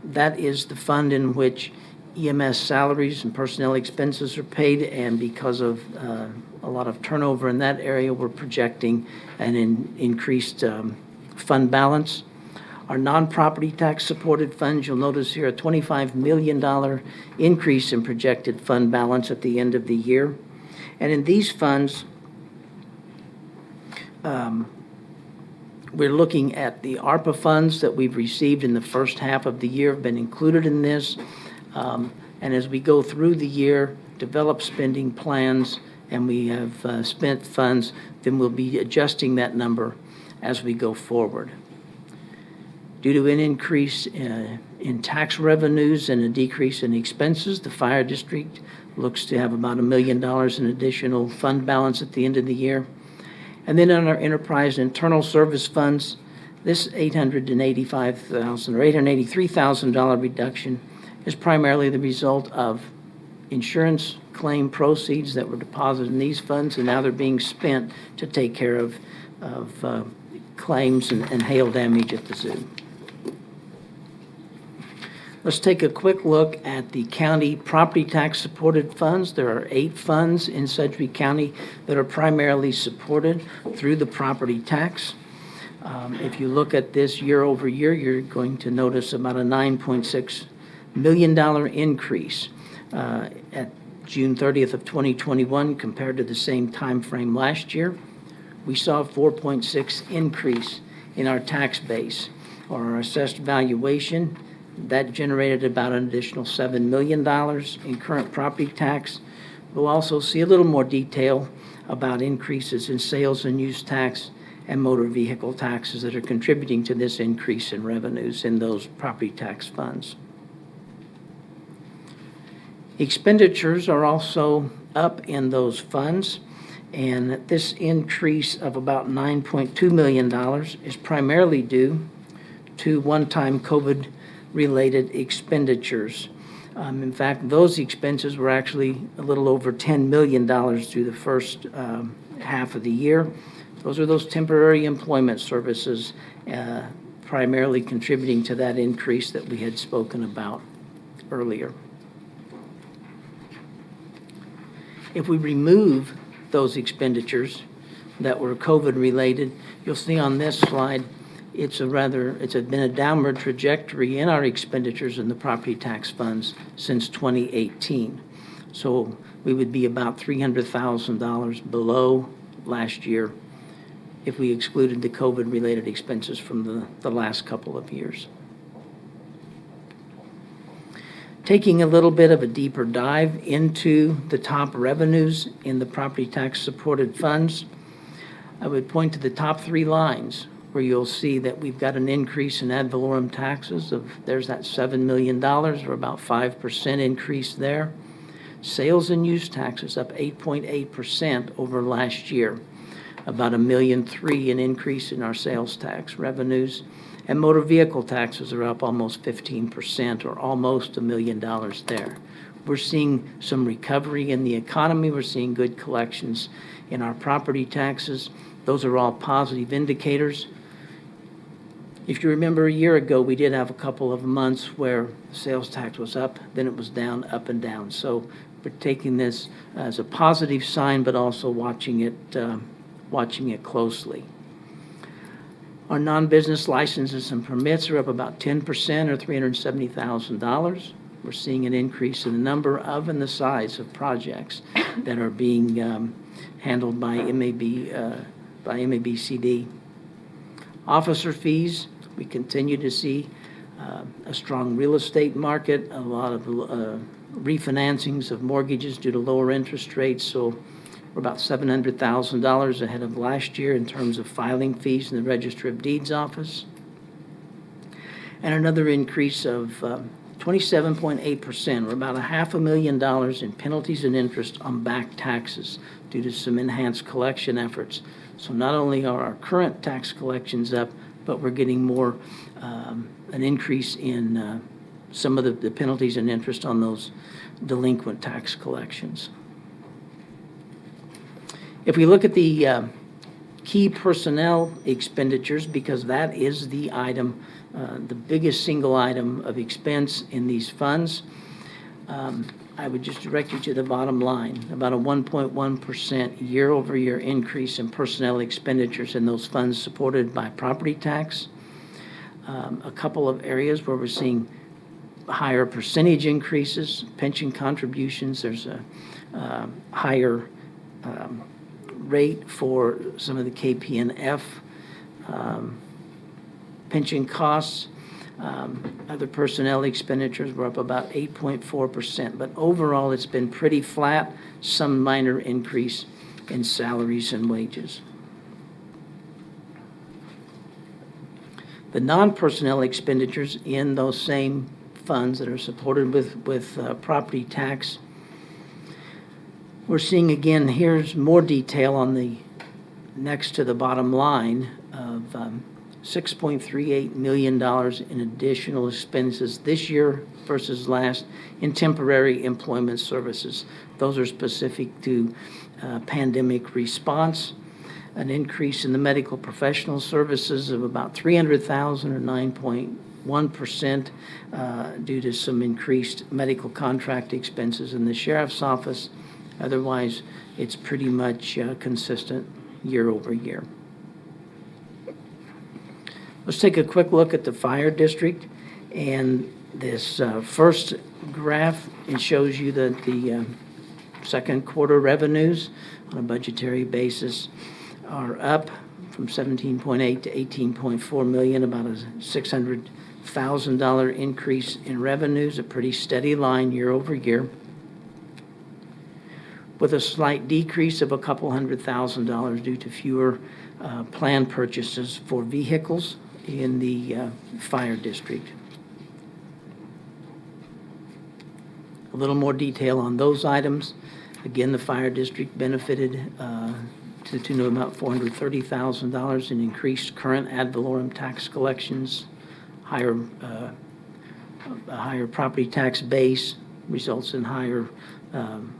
I: That is the fund in which EMS salaries and personnel expenses are paid, and because of a lot of turnover in that area, we're projecting an increased fund balance. Our non-property tax supported funds, you'll notice here a $25 million increase in projected fund balance at the end of the year. And in these funds, we're looking at the ARPA funds that we've received in the first half of the year have been included in this. And as we go through the year, develop spending plans, and we have spent funds, then we'll be adjusting that number as we go forward. Due to an increase in tax revenues and a decrease in expenses, the fire district looks to have about $1 million in additional fund balance at the end of the year. And then on our enterprise internal service funds, this $885,000 or $883,000 reduction is primarily the result of insurance claim proceeds that were deposited in these funds, and now they're being spent to take care of claims and hail damage at the zoo. Let's take a quick look at the county property tax supported funds. There are 8 funds in Sedgwick County that are primarily supported through the property tax. If you look at this year over year, you're going to notice about a $9.6 million increase at June 30th of 2021 compared to the same time frame last year. We saw a 4.6 increase in our tax base or our assessed valuation. That generated about an additional $7 million in current property tax. We'll also see a little more detail about increases in sales and use tax and motor vehicle taxes that are contributing to this increase in revenues in those property tax funds. Expenditures are also up in those funds, and this increase of about $9.2 million is primarily due to one-time COVID-related expenditures. In fact, those expenses were actually a little over $10 million through the first half of the year. Those are those temporary employment services primarily contributing to that increase that we had spoken about earlier. If we remove those expenditures that were COVID-related, you'll see on this slide it's been a downward trajectory in our expenditures in the property tax funds since 2018. So we would be about $300,000 below last year if we excluded the COVID-related expenses from the last couple of years. Taking a little bit of a deeper dive into the top revenues in the property tax supported funds, I would point to the top 3 lines where you'll see that we've got an increase in ad valorem taxes there's that $7 million or about 5% increase there. Sales and use taxes up 8.8% over last year, about $1.3 million in increase in our sales tax revenues. And motor vehicle taxes are up almost 15% or almost $1 million there. We're seeing some recovery in the economy. We're seeing good collections in our property taxes. Those are all positive indicators. If you remember a year ago, we did have a couple of months where sales tax was up, then it was down, up and down. So we're taking this as a positive sign, but also watching it closely. Our non-business licenses and permits are up about 10% or $370,000. We're seeing an increase in the number of and the size of projects that are being handled by MABCD. Officer fees, we continue to see a strong real estate market, a lot of refinancings of mortgages due to lower interest rates. So we're about $700,000 ahead of last year in terms of filing fees in the Register of Deeds office. And another increase of 27.8%, or about $500,000 in penalties and interest on back taxes due to some enhanced collection efforts. So not only are our current tax collections up, but we're getting more, an increase in some of the penalties and interest on those delinquent tax collections. If we look at the key personnel expenditures, because that is the item, the biggest single item of expense in these funds, I would just direct you to the bottom line, about a 1.1% year-over-year increase in personnel expenditures in those funds supported by property tax. A couple of areas where we're seeing higher percentage increases, pension contributions, there's a higher rate for some of the KP&F pension costs. Other personnel expenditures were up about 8.4%, but overall it's been pretty flat, some minor increase in salaries and wages. The non-personnel expenditures in those same funds that are supported with property tax, we're seeing again, here's more detail on the next to the bottom line of $6.38 million in additional expenses this year versus last in temporary employment services. Those are specific to pandemic response. An increase in the medical professional services of about $300,000 or 9.1% due to some increased medical contract expenses in the sheriff's office. Otherwise, it's pretty much consistent year over year. Let's take a quick look at the fire district. And this first graph, it shows you that the second quarter revenues on a budgetary basis are up from 17.8 to 18.4 million, about a $600,000 increase in revenues, a pretty steady line year over year, with a slight decrease of a couple $100,000 due to fewer planned purchases for vehicles in the fire district. A little more detail on those items. Again, the fire district benefited to the tune of about $430,000 in increased current ad valorem tax collections. A higher property tax base results in higher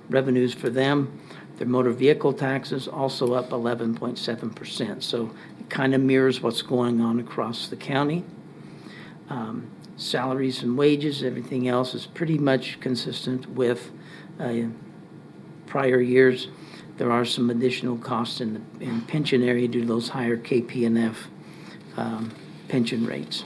I: revenues for them. Their motor vehicle taxes also up 11.7%. So it kind of mirrors what's going on across the county. Salaries and wages, everything else is pretty much consistent with prior years. There are some additional costs in the pension area due to those higher KP&F pension rates.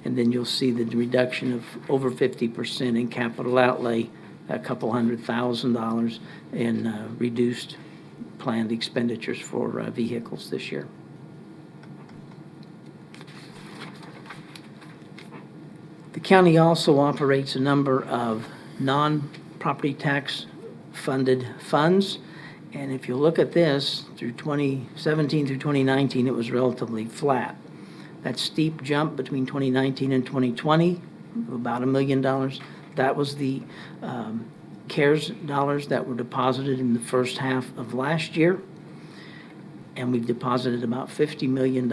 I: And then you'll see the reduction of over 50% in capital outlay, a couple $100,000 in reduced planned expenditures for vehicles this year. The county also operates a number of non-property tax funded funds. And if you look at this, through 2017 through 2019, it was relatively flat. That steep jump between 2019 and 2020, about $1 million, that was the CARES dollars that were deposited in the first half of last year. And we've deposited about $50 million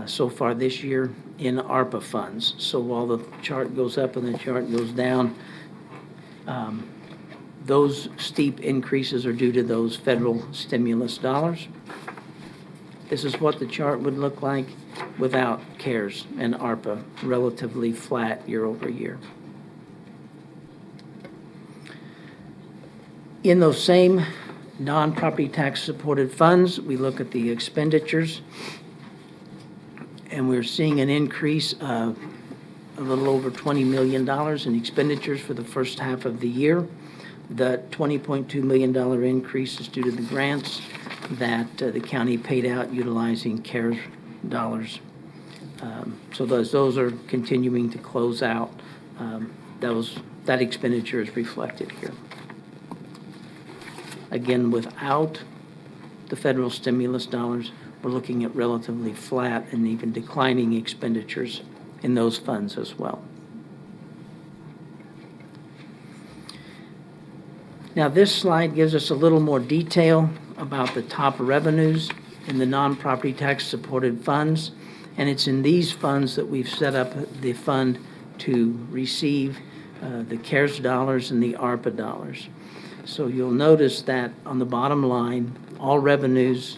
I: so far this year in ARPA funds. So while the chart goes up and the chart goes down, those steep increases are due to those federal stimulus dollars. This is what the chart would look like without CARES and ARPA, relatively flat year over year. In those same non-property tax supported funds, we look at the expenditures, and we're seeing an increase of a little over $20 million in expenditures for the first half of the year. The $20.2 million increase is due to the grants that the county paid out utilizing CARES dollars. So those are continuing to close out. That expenditure is reflected here. Again, without the federal stimulus dollars, we're looking at relatively flat and even declining expenditures in those funds as well. Now, this slide gives us a little more detail about the top revenues in the non-property tax supported funds, and it's in these funds that we've set up the fund to receive the CARES dollars and the ARPA dollars. So you'll notice that on the bottom line, all revenues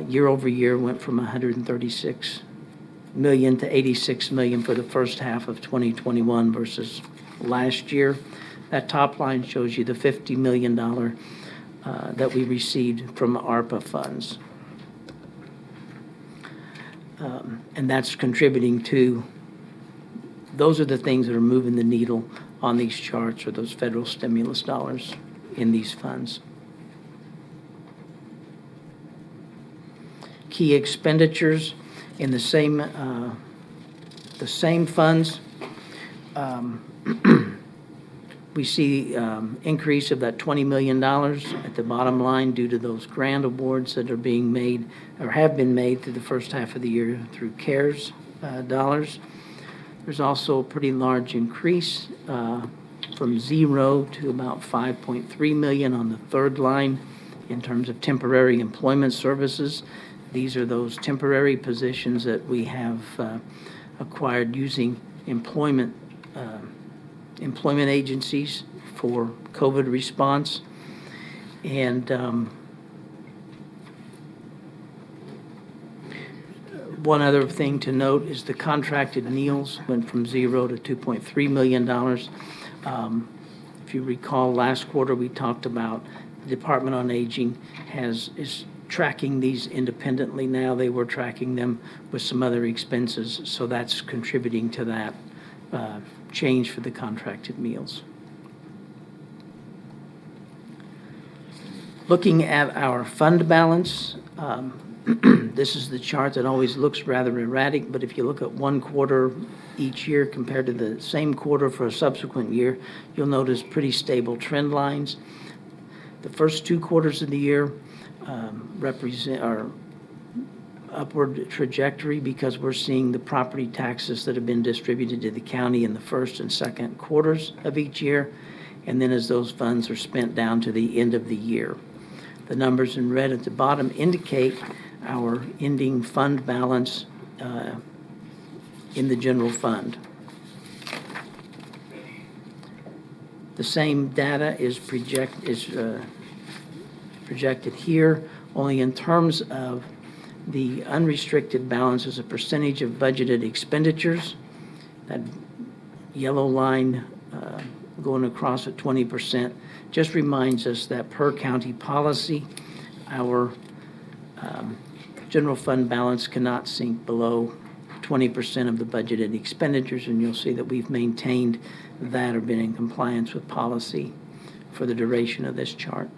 I: year over year went from $136 million to $86 million for the first half of 2021 versus last year. That top line shows you the $50 million that we received from ARPA funds. And that's contributing to, those are the things that are moving the needle on these charts, or those federal stimulus dollars in these funds. Key expenditures in the same funds. We see increase of that $20 million at the bottom line due to those grant awards that are being made or have been made through the first half of the year through CARES dollars. There's also a pretty large increase from 0 to about $5.3 million on the third line in terms of temporary employment services. These are those temporary positions that we have acquired using employment agencies for COVID response. And one other thing to note is the contracted meals went from 0 to $2.3 million. If you recall, last quarter we talked about the Department on Aging is tracking these independently now. They were tracking them with some other expenses, so that's contributing to that change for the contracted meals. Looking at our fund balance, this is the chart that always looks rather erratic, but if you look at one quarter each year compared to the same quarter for a subsequent year, you'll notice pretty stable trend lines. The first 2 quarters of the year represent our upward trajectory because we're seeing the property taxes that have been distributed to the county in the first and second quarters of each year, and then as those funds are spent down to the end of the year. The numbers in red at the bottom indicate our ending fund balance in the general fund. The same data is projected here, only in terms of the unrestricted balance as a percentage of budgeted expenditures. That yellow line going across at 20% just reminds us that per county policy, our general fund balance cannot sink below 20% of the budgeted expenditures, and you'll see that we've maintained that or been in compliance with policy for the duration of this chart.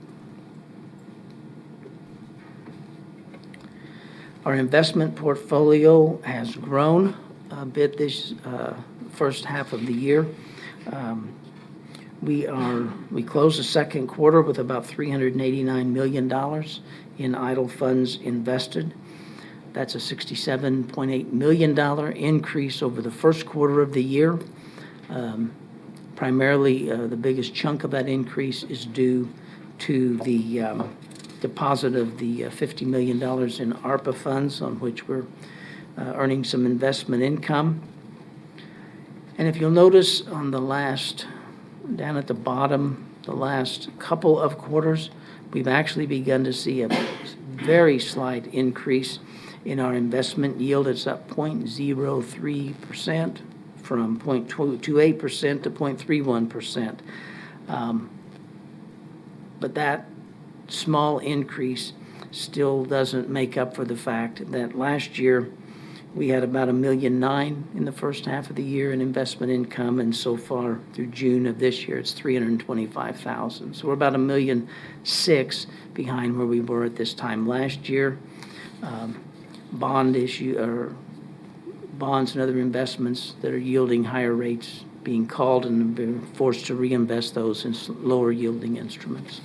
I: Our investment portfolio has grown a bit this first half of the year. We closed the second quarter with about $389 million in idle funds invested. That's a $67.8 million increase over the first quarter of the year. Primarily, the biggest chunk of that increase is due to the deposit of the $50 million in ARPA funds on which we're earning some investment income. And if you'll notice on the last, down at the bottom, the last couple of quarters, we've actually begun to see a very slight increase in our investment yield. It's up 0.03% from 0.28% to 0.31%. But that small increase still doesn't make up for the fact that last year we had about $1.9 million in the first half of the year in investment income, and so far through June of this year it's $325,000. So we're about $1.6 million behind where we were at this time last year. Bonds and other investments that are yielding higher rates being called and being forced to reinvest those in lower yielding instruments.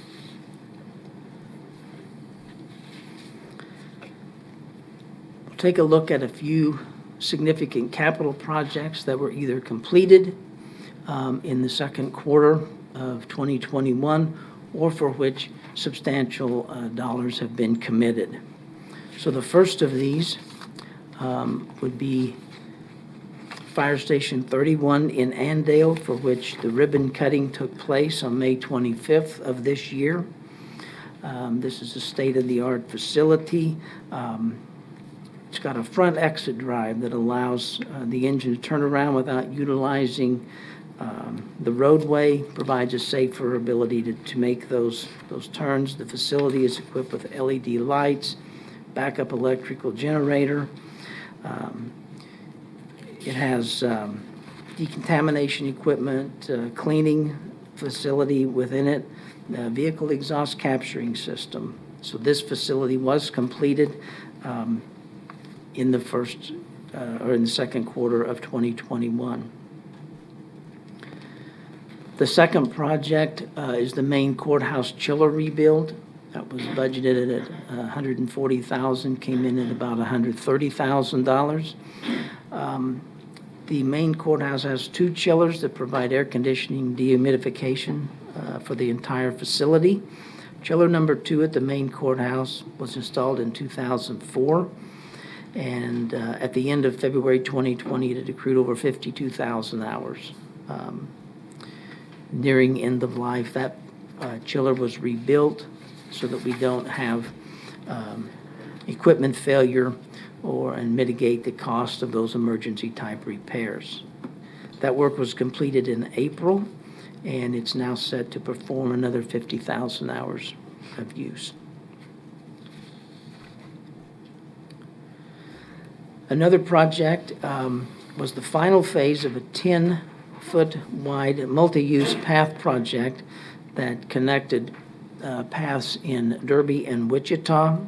I: take a look at a few significant capital projects that were either completed in the second quarter of 2021 or for which substantial dollars have been committed. So the first of these would be Fire Station 31 in Andale, for which the ribbon cutting took place on May 25th of this year. This is a state-of-the-art facility. It's got a front exit drive that allows the engine to turn around without utilizing the roadway, provides a safer ability to make those turns. The facility is equipped with LED lights, backup electrical generator. It has decontamination equipment, cleaning facility within it, vehicle exhaust capturing system. So this facility was completed in the second quarter of 2021. The second project is the main courthouse chiller rebuild. That was budgeted at $140,000, came in at about $130,000. The main courthouse has 2 chillers that provide air conditioning, dehumidification for the entire facility. Chiller number 2 at the main courthouse was installed in 2004, and at the end of February 2020, it had accrued over 52,000 hours. Nearing end of life, that chiller was rebuilt so that we don't have equipment failure and mitigate the cost of those emergency type repairs. That work was completed in April, and it's now set to perform another 50,000 hours of use. Another project was the final phase of a 10-foot wide multi-use path project that connected paths in Derby and Wichita.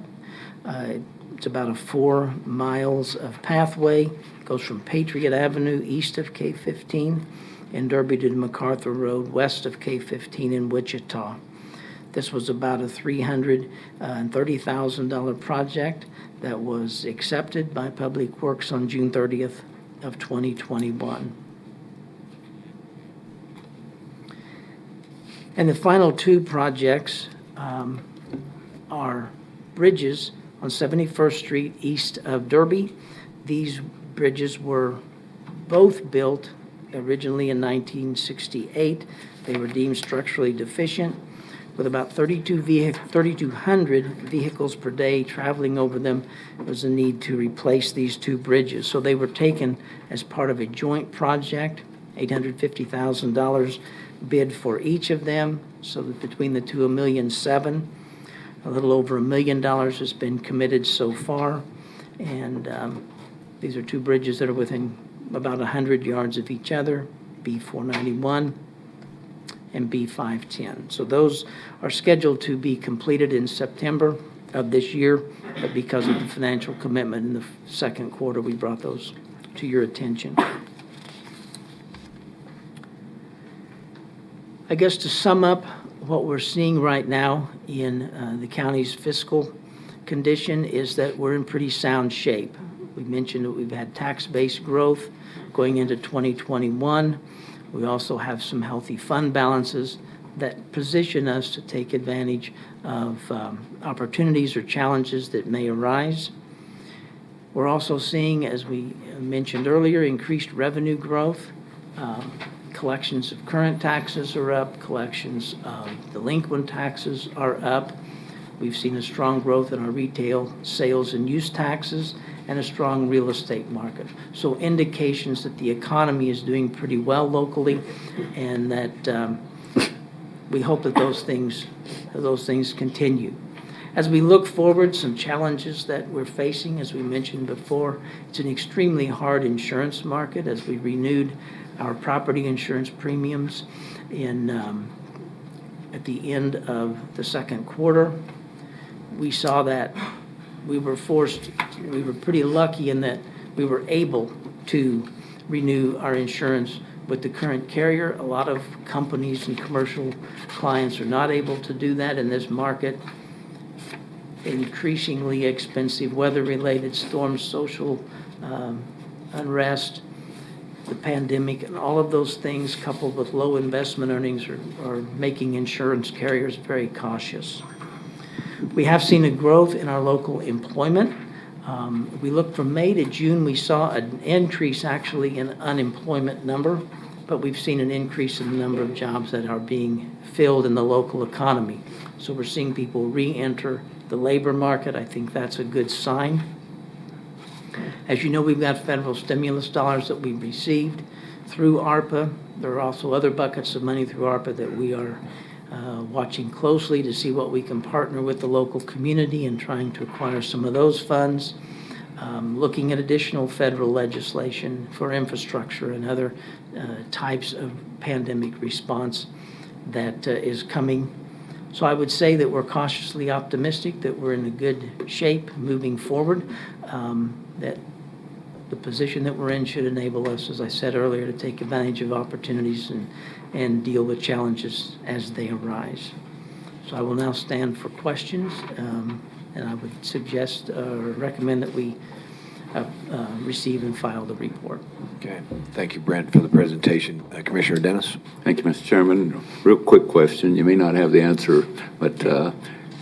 I: It's about 4 miles of pathway. It goes from Patriot Avenue east of K-15 in Derby to MacArthur Road west of K-15 in Wichita. This was about a $330,000 project that was accepted by Public Works on June 30th of 2021. And the final 2 projects are bridges on 71st Street east of Derby. These bridges were both built originally in 1968. They were deemed structurally deficient. With about 3,200 vehicles per day traveling over them, there was a need to replace these 2 bridges. So they were taken as part of a joint project, $850,000 bid for each of them, so that between the 2, $1.7 million. A little over $1 million has been committed so far, and these are 2 bridges that are within about 100 yards of each other, B491 and B510. So those are scheduled to be completed in September of this year, but because of the financial commitment in the second quarter, we brought those to your attention. I guess to sum up what we're seeing right now in the county's fiscal condition is that we're in pretty sound shape. We mentioned that we've had tax-based growth going into 2021. We also have some healthy fund balances that position us to take advantage of opportunities or challenges that may arise. We're also seeing, as we mentioned earlier, increased revenue growth. Collections of current taxes are up. Collections of delinquent taxes are up. We've seen a strong growth in our retail sales and use taxes and a strong real estate market. So indications that the economy is doing pretty well locally, and that we hope that those things continue. As we look forward, some challenges that we're facing, as we mentioned before, it's an extremely hard insurance market. As we renewed our property insurance premiums at the end of the second quarter, we saw that we were pretty lucky in that we were able to renew our insurance with the current carrier. A lot of companies and commercial clients are not able to do that in this market. increasingly expensive weather-related storms, social unrest, the pandemic, and all of those things coupled with low investment earnings are making insurance carriers very cautious. We have seen a growth in our local employment. If we look from May to June, we saw an increase actually in unemployment number, but we've seen an increase in the number of jobs that are being filled in the local economy. So we're seeing people re-enter the labor market. I think that's a good sign. As you know, we've got federal stimulus dollars that we've received through ARPA. There are also other buckets of money through ARPA that we are watching closely to see what we can partner with the local community and trying to acquire some of those funds. Looking at additional federal legislation for infrastructure and other types of pandemic response that is coming. So I would say that we're cautiously optimistic that we're in a good shape moving forward, that the position that we're in should enable us, as I said earlier, to take advantage of opportunities and deal with challenges as they arise. So I will now stand for questions, and I would suggest or recommend that we receive and file the report.
B: Okay. Thank you, Brent, for the presentation. Commissioner Dennis?
G: Thank you, Mr. Chairman. Real quick question. You may not have the answer, but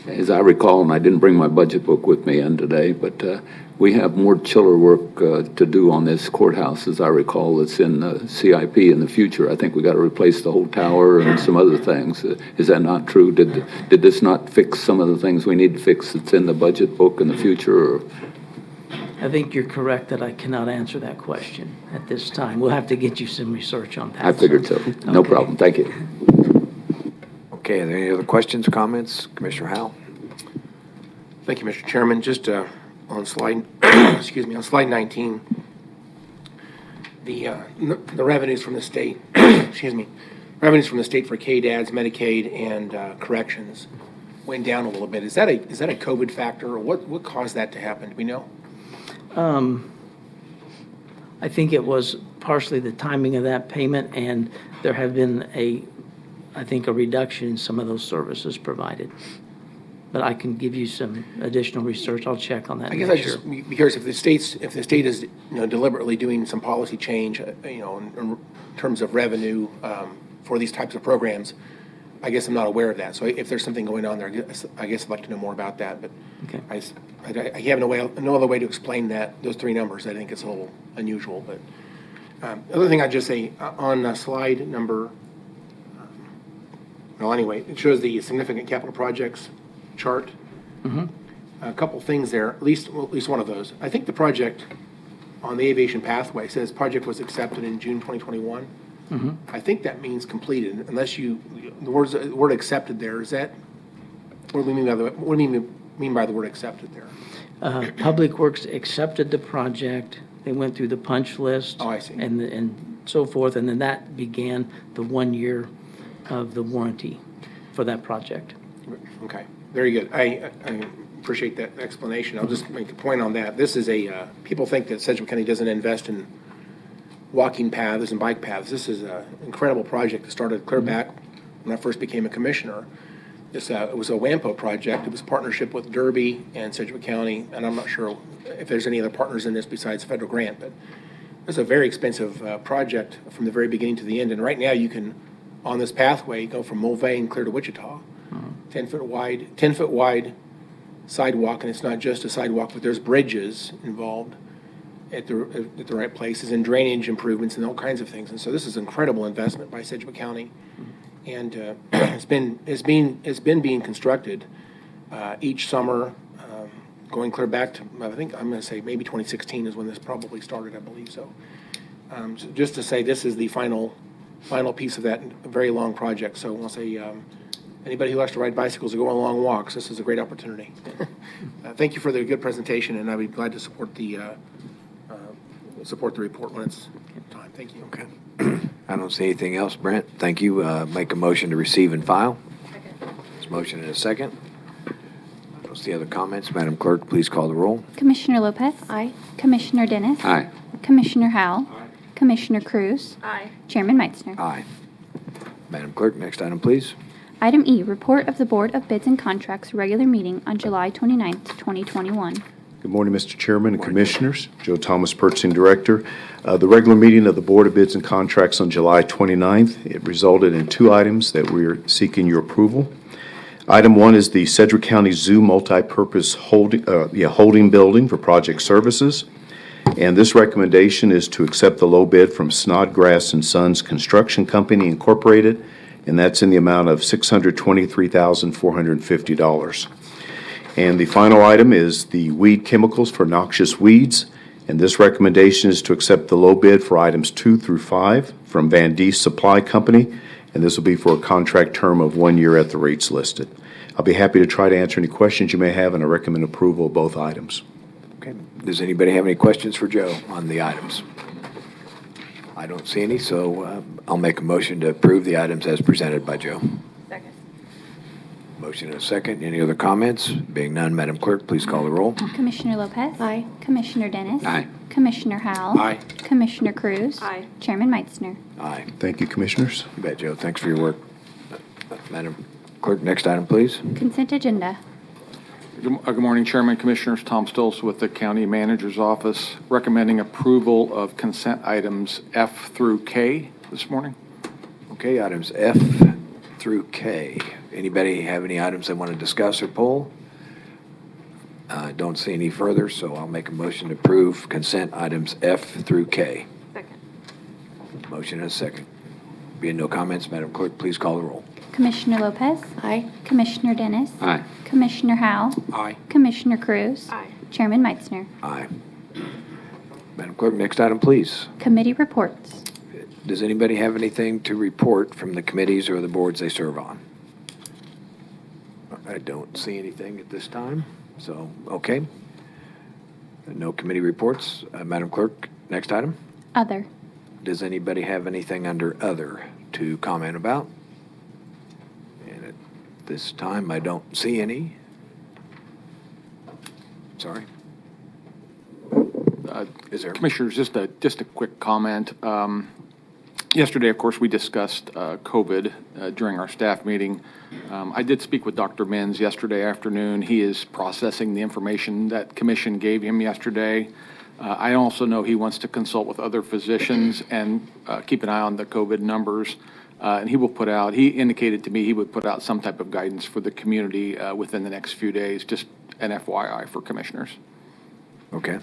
G: as I recall, and I didn't bring my budget book with me in today, but we have more chiller work to do on this courthouse, as I recall. It's in the CIP in the future. I think we got to replace the whole tower and some other things. Is that not true? Did this not fix some of the things we need to fix that's in the budget book in the future? Or?
I: I think you're correct that I cannot answer that question at this time. We'll have to get you some research on that.
G: I figured so. No
I: Okay.
G: problem. Thank you.
B: Okay, are there any other questions, comments? Commissioner Howell?
E: Thank you, Mr. Chairman. Just on slide, excuse me, on slide 19, the revenues from the state, excuse me, revenues from the state for KDADs, Medicaid, and corrections went down a little bit. Is that a COVID factor, or what caused that to happen? Do we know?
I: I think it was partially the timing of that payment, and there have been I think a reduction in some of those services provided. But I can give you some additional research. I'll check on that.
E: I guess because if the state is deliberately doing some policy change, in terms of revenue for these types of programs, I guess I'm not aware of that. So if there's something going on there, I guess I'd like to know more about that. But
I: okay.
E: I have no other way to explain those three numbers. I think it's a little unusual. But the other thing I'd just say on slide number, it shows the significant capital projects chart.
I: Mm-hmm.
E: A couple things there, at least one of those. I think the project on the aviation pathway says project was accepted in June 2021.
I: Mm-hmm.
E: I think that means completed, unless the word accepted there, is that, what do we mean by the word accepted there?
I: Public Works accepted the project. They went through the punch list.
E: Oh, I see.
I: And so forth, and then that began the 1 year of the warranty for that project.
E: Okay, very good. I appreciate that explanation. I'll just make a point on that. This is people think that Sedgwick County doesn't invest in walking paths and bike paths. This is an incredible project that started clear back when I first became a commissioner. It was a WAMPO project. It was a partnership with Derby and Sedgwick County, and I'm not sure if there's any other partners in this besides federal grant, but it's a very expensive project from the very beginning to the end. And right now you can, on this pathway, go from Mulvane clear to Wichita, 10-foot wide sidewalk, and it's not just a sidewalk, but there's bridges involved at the right places, and drainage improvements and all kinds of things. And so this is an incredible investment by Sedgwick County, and it's been being constructed each summer, going clear back to, I think I'm going to say maybe 2016 is when this probably started, I believe so. So just to say, this is the final piece of that very long project. So I'll say anybody who likes to ride bicycles or go on long walks, this is a great opportunity. Thank you for the good presentation, and I'd be glad to support the report when it's time. Thank you.
B: Okay. I don't see anything else, Brent. Thank you. Make a motion to receive and file. Second. There's a motion and a second. I don't see other comments. Madam Clerk, please call the roll.
C: Commissioner Lopez? Aye. Commissioner Dennis?
G: Aye.
C: Commissioner Howell? Aye. Commissioner Cruz?
F: Aye.
C: Chairman Meitzner?
B: Aye. Madam Clerk, next item, please.
C: Item E, report of the Board of Bids and Contracts regular meeting on July 29th, 2021.
J: Good morning, Mr. Chairman and Commissioners. Joe Thomas, Purchasing Director. The regular meeting of the Board of Bids and Contracts on July 29th, it resulted in 2 items that we are seeking your approval. Item 1 is the Sedgwick County Zoo multi-purpose holding building for project services. And this recommendation is to accept the low bid from Snodgrass and Sons Construction Company Incorporated, and that's in the amount of $623,450. And the final item is the weed chemicals for noxious weeds, and this recommendation is to accept the low bid for items 2 through 5 from Van Dees Supply Company, and this will be for a contract term of 1 year at the rates listed. I'll be happy to try to answer any questions you may have, and I recommend approval of both items.
B: Okay. Does anybody have any questions for Joe on the items? I don't see any, so I'll make a motion to approve the items as presented by Joe.
F: Second.
B: Motion and a second. Any other comments? Being none, Madam Clerk, please call the roll.
C: Commissioner Lopez?
A: Aye.
C: Commissioner Dennis?
G: Aye.
C: Commissioner Howell?
E: Aye.
C: Commissioner Cruz?
F: Aye.
C: Chairman Meitzner?
B: Aye.
J: Thank you, Commissioners.
B: You bet, Joe. Thanks for your work. Madam Clerk, next item, please.
C: Consent agenda.
L: Good morning, Chairman, Commissioners. Tom Stills with the County Manager's Office, recommending approval of consent items F through K this morning.
B: Okay, items F through K. Anybody have any items they want to discuss or pull? Don't see any further, so I'll make a motion to approve consent items F through K.
F: Second.
B: Motion and a second. Being no comments, Madam Clerk, please call the roll.
C: Commissioner Lopez?
A: Aye.
C: Commissioner Dennis?
G: Aye.
C: Commissioner Howell?
E: Aye.
C: Commissioner Cruz?
F: Aye.
C: Chairman Meitzner?
B: Aye. Madam Clerk, next item, please.
C: Committee reports.
B: Does anybody have anything to report from the committees or the boards they serve on? I don't see anything at this time, so, okay. No committee reports. Madam Clerk, next item.
C: Other.
B: Does anybody have anything under other to comment about? And at this time, I don't see any. Sorry. Is there?
L: Commissioners, just a quick comment. Yesterday, of course, we discussed COVID during our staff meeting. I did speak with Dr. Menz yesterday afternoon. He is processing the information that Commission gave him yesterday. I also know he wants to consult with other physicians and keep an eye on the COVID numbers. And he indicated to me he would put out some type of guidance for the community within the next few days, just an FYI for commissioners.
B: Okay.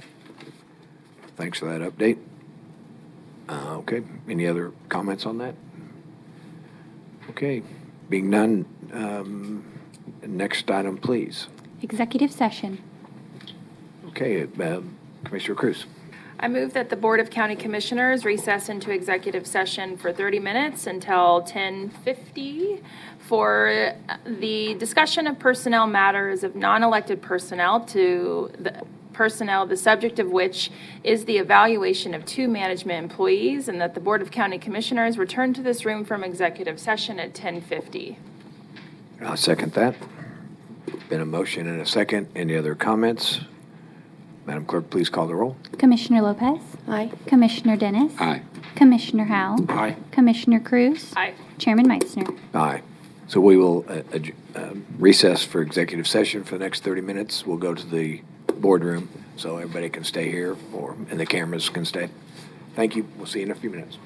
B: Thanks for that update. Okay. Any other comments on that? Okay. Being none, next item, please.
C: Executive session.
B: Okay. Commissioner Cruz.
F: I move that the Board of County Commissioners recess into executive session for 30 minutes until 10:50 for the discussion of personnel matters of non-elected personnel the subject of which is the evaluation of 2 management employees, and that the Board of County Commissioners return to this room from executive session at 10:50.
B: I'll second that. Been a motion and a second. Any other comments? Madam Clerk, please call the roll.
C: Commissioner Lopez?
A: Aye.
C: Commissioner Dennis?
G: Aye.
C: Commissioner Howell?
E: Aye.
C: Commissioner Cruz?
F: Aye.
C: Chairman Meitzner?
B: Aye. So we will recess for executive session for the next 30 minutes. We'll go to the boardroom so everybody can stay here and the cameras can stay. Thank you. We'll see you in a few minutes.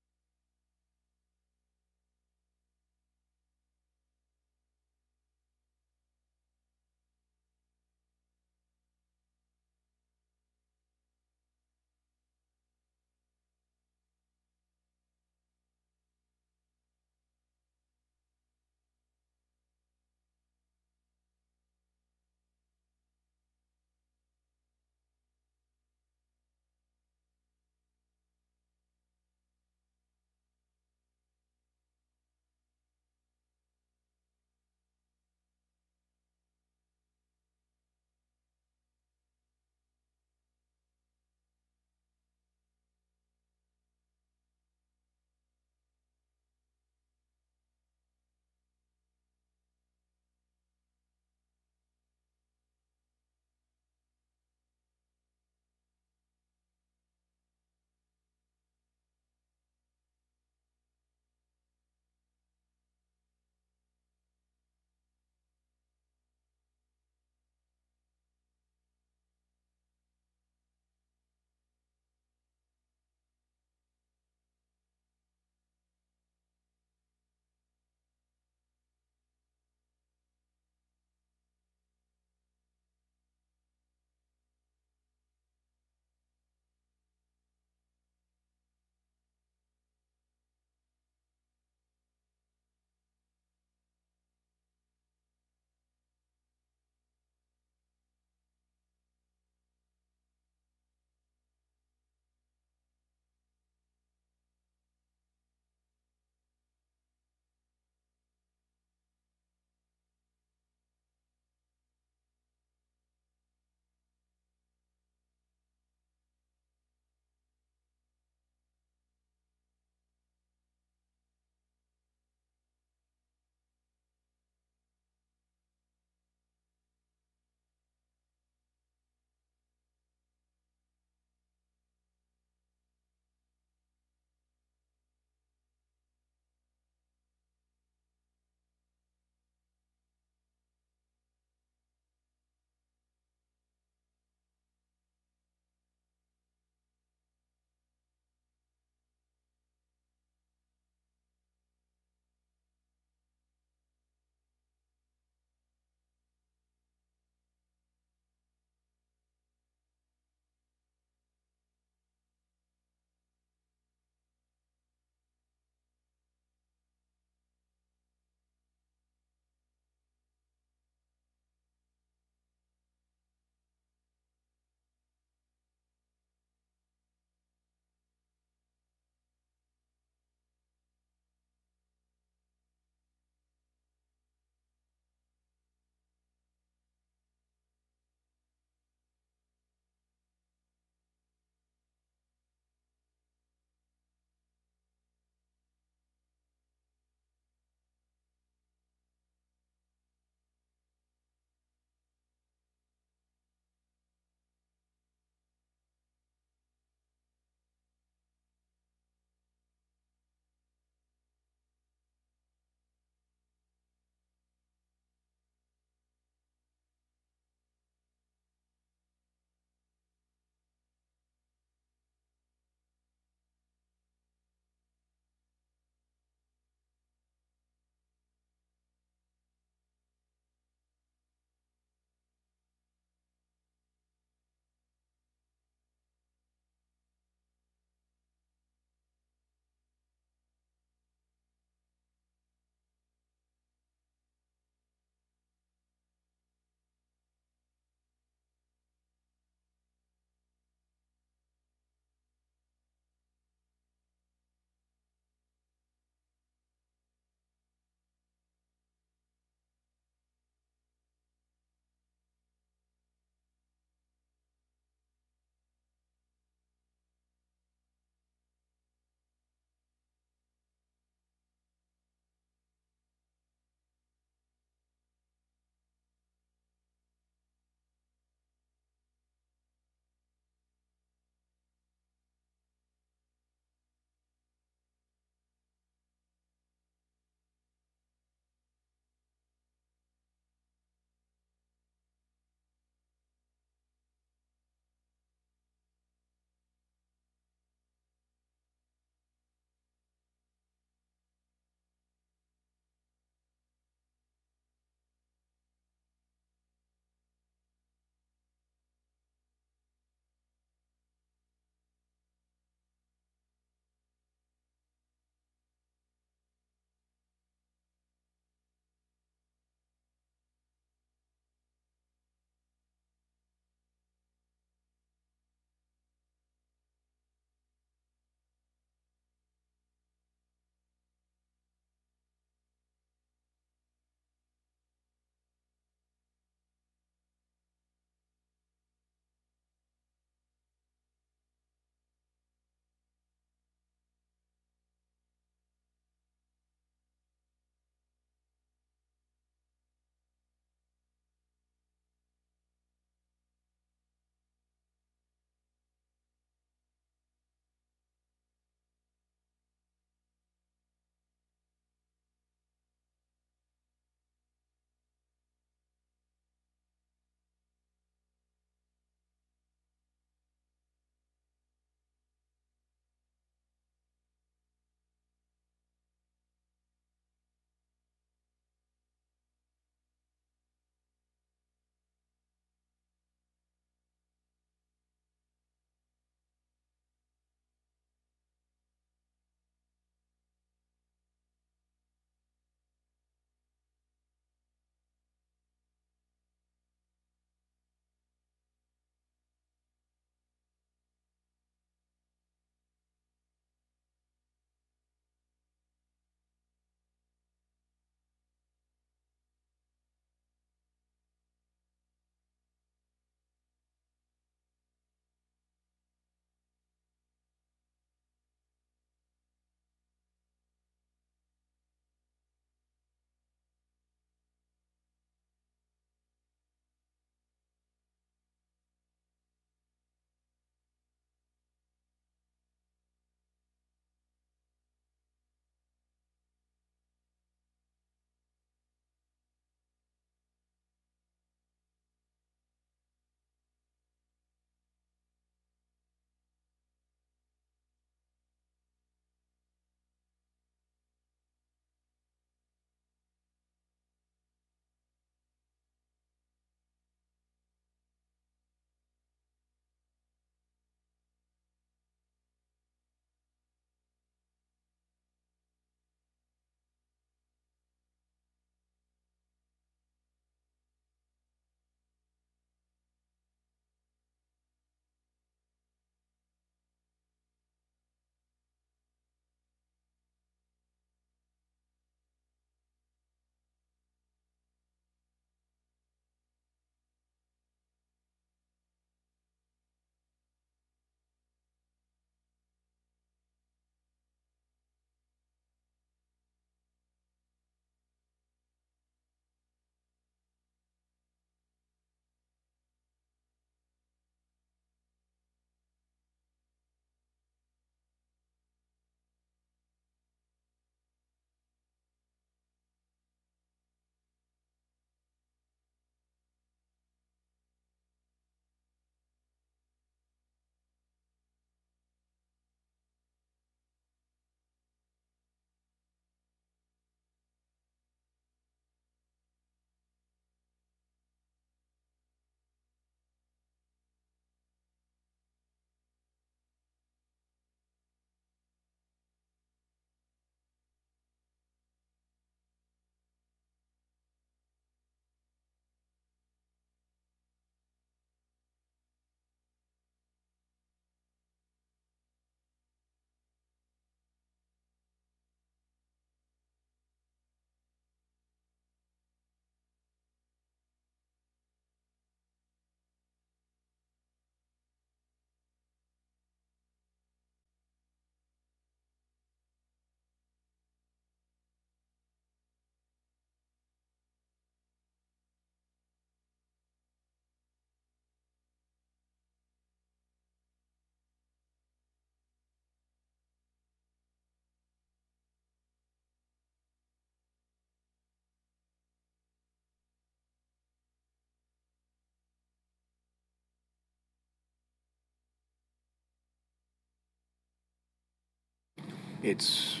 B: It's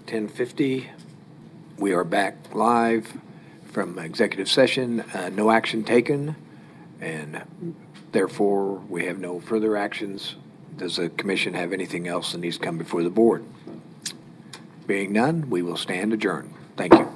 B: 10:50. We are back live from executive session. No action taken, and therefore we have no further actions. Does the commission have anything else that needs to come before the board? Being none, we will stand adjourned. Thank you.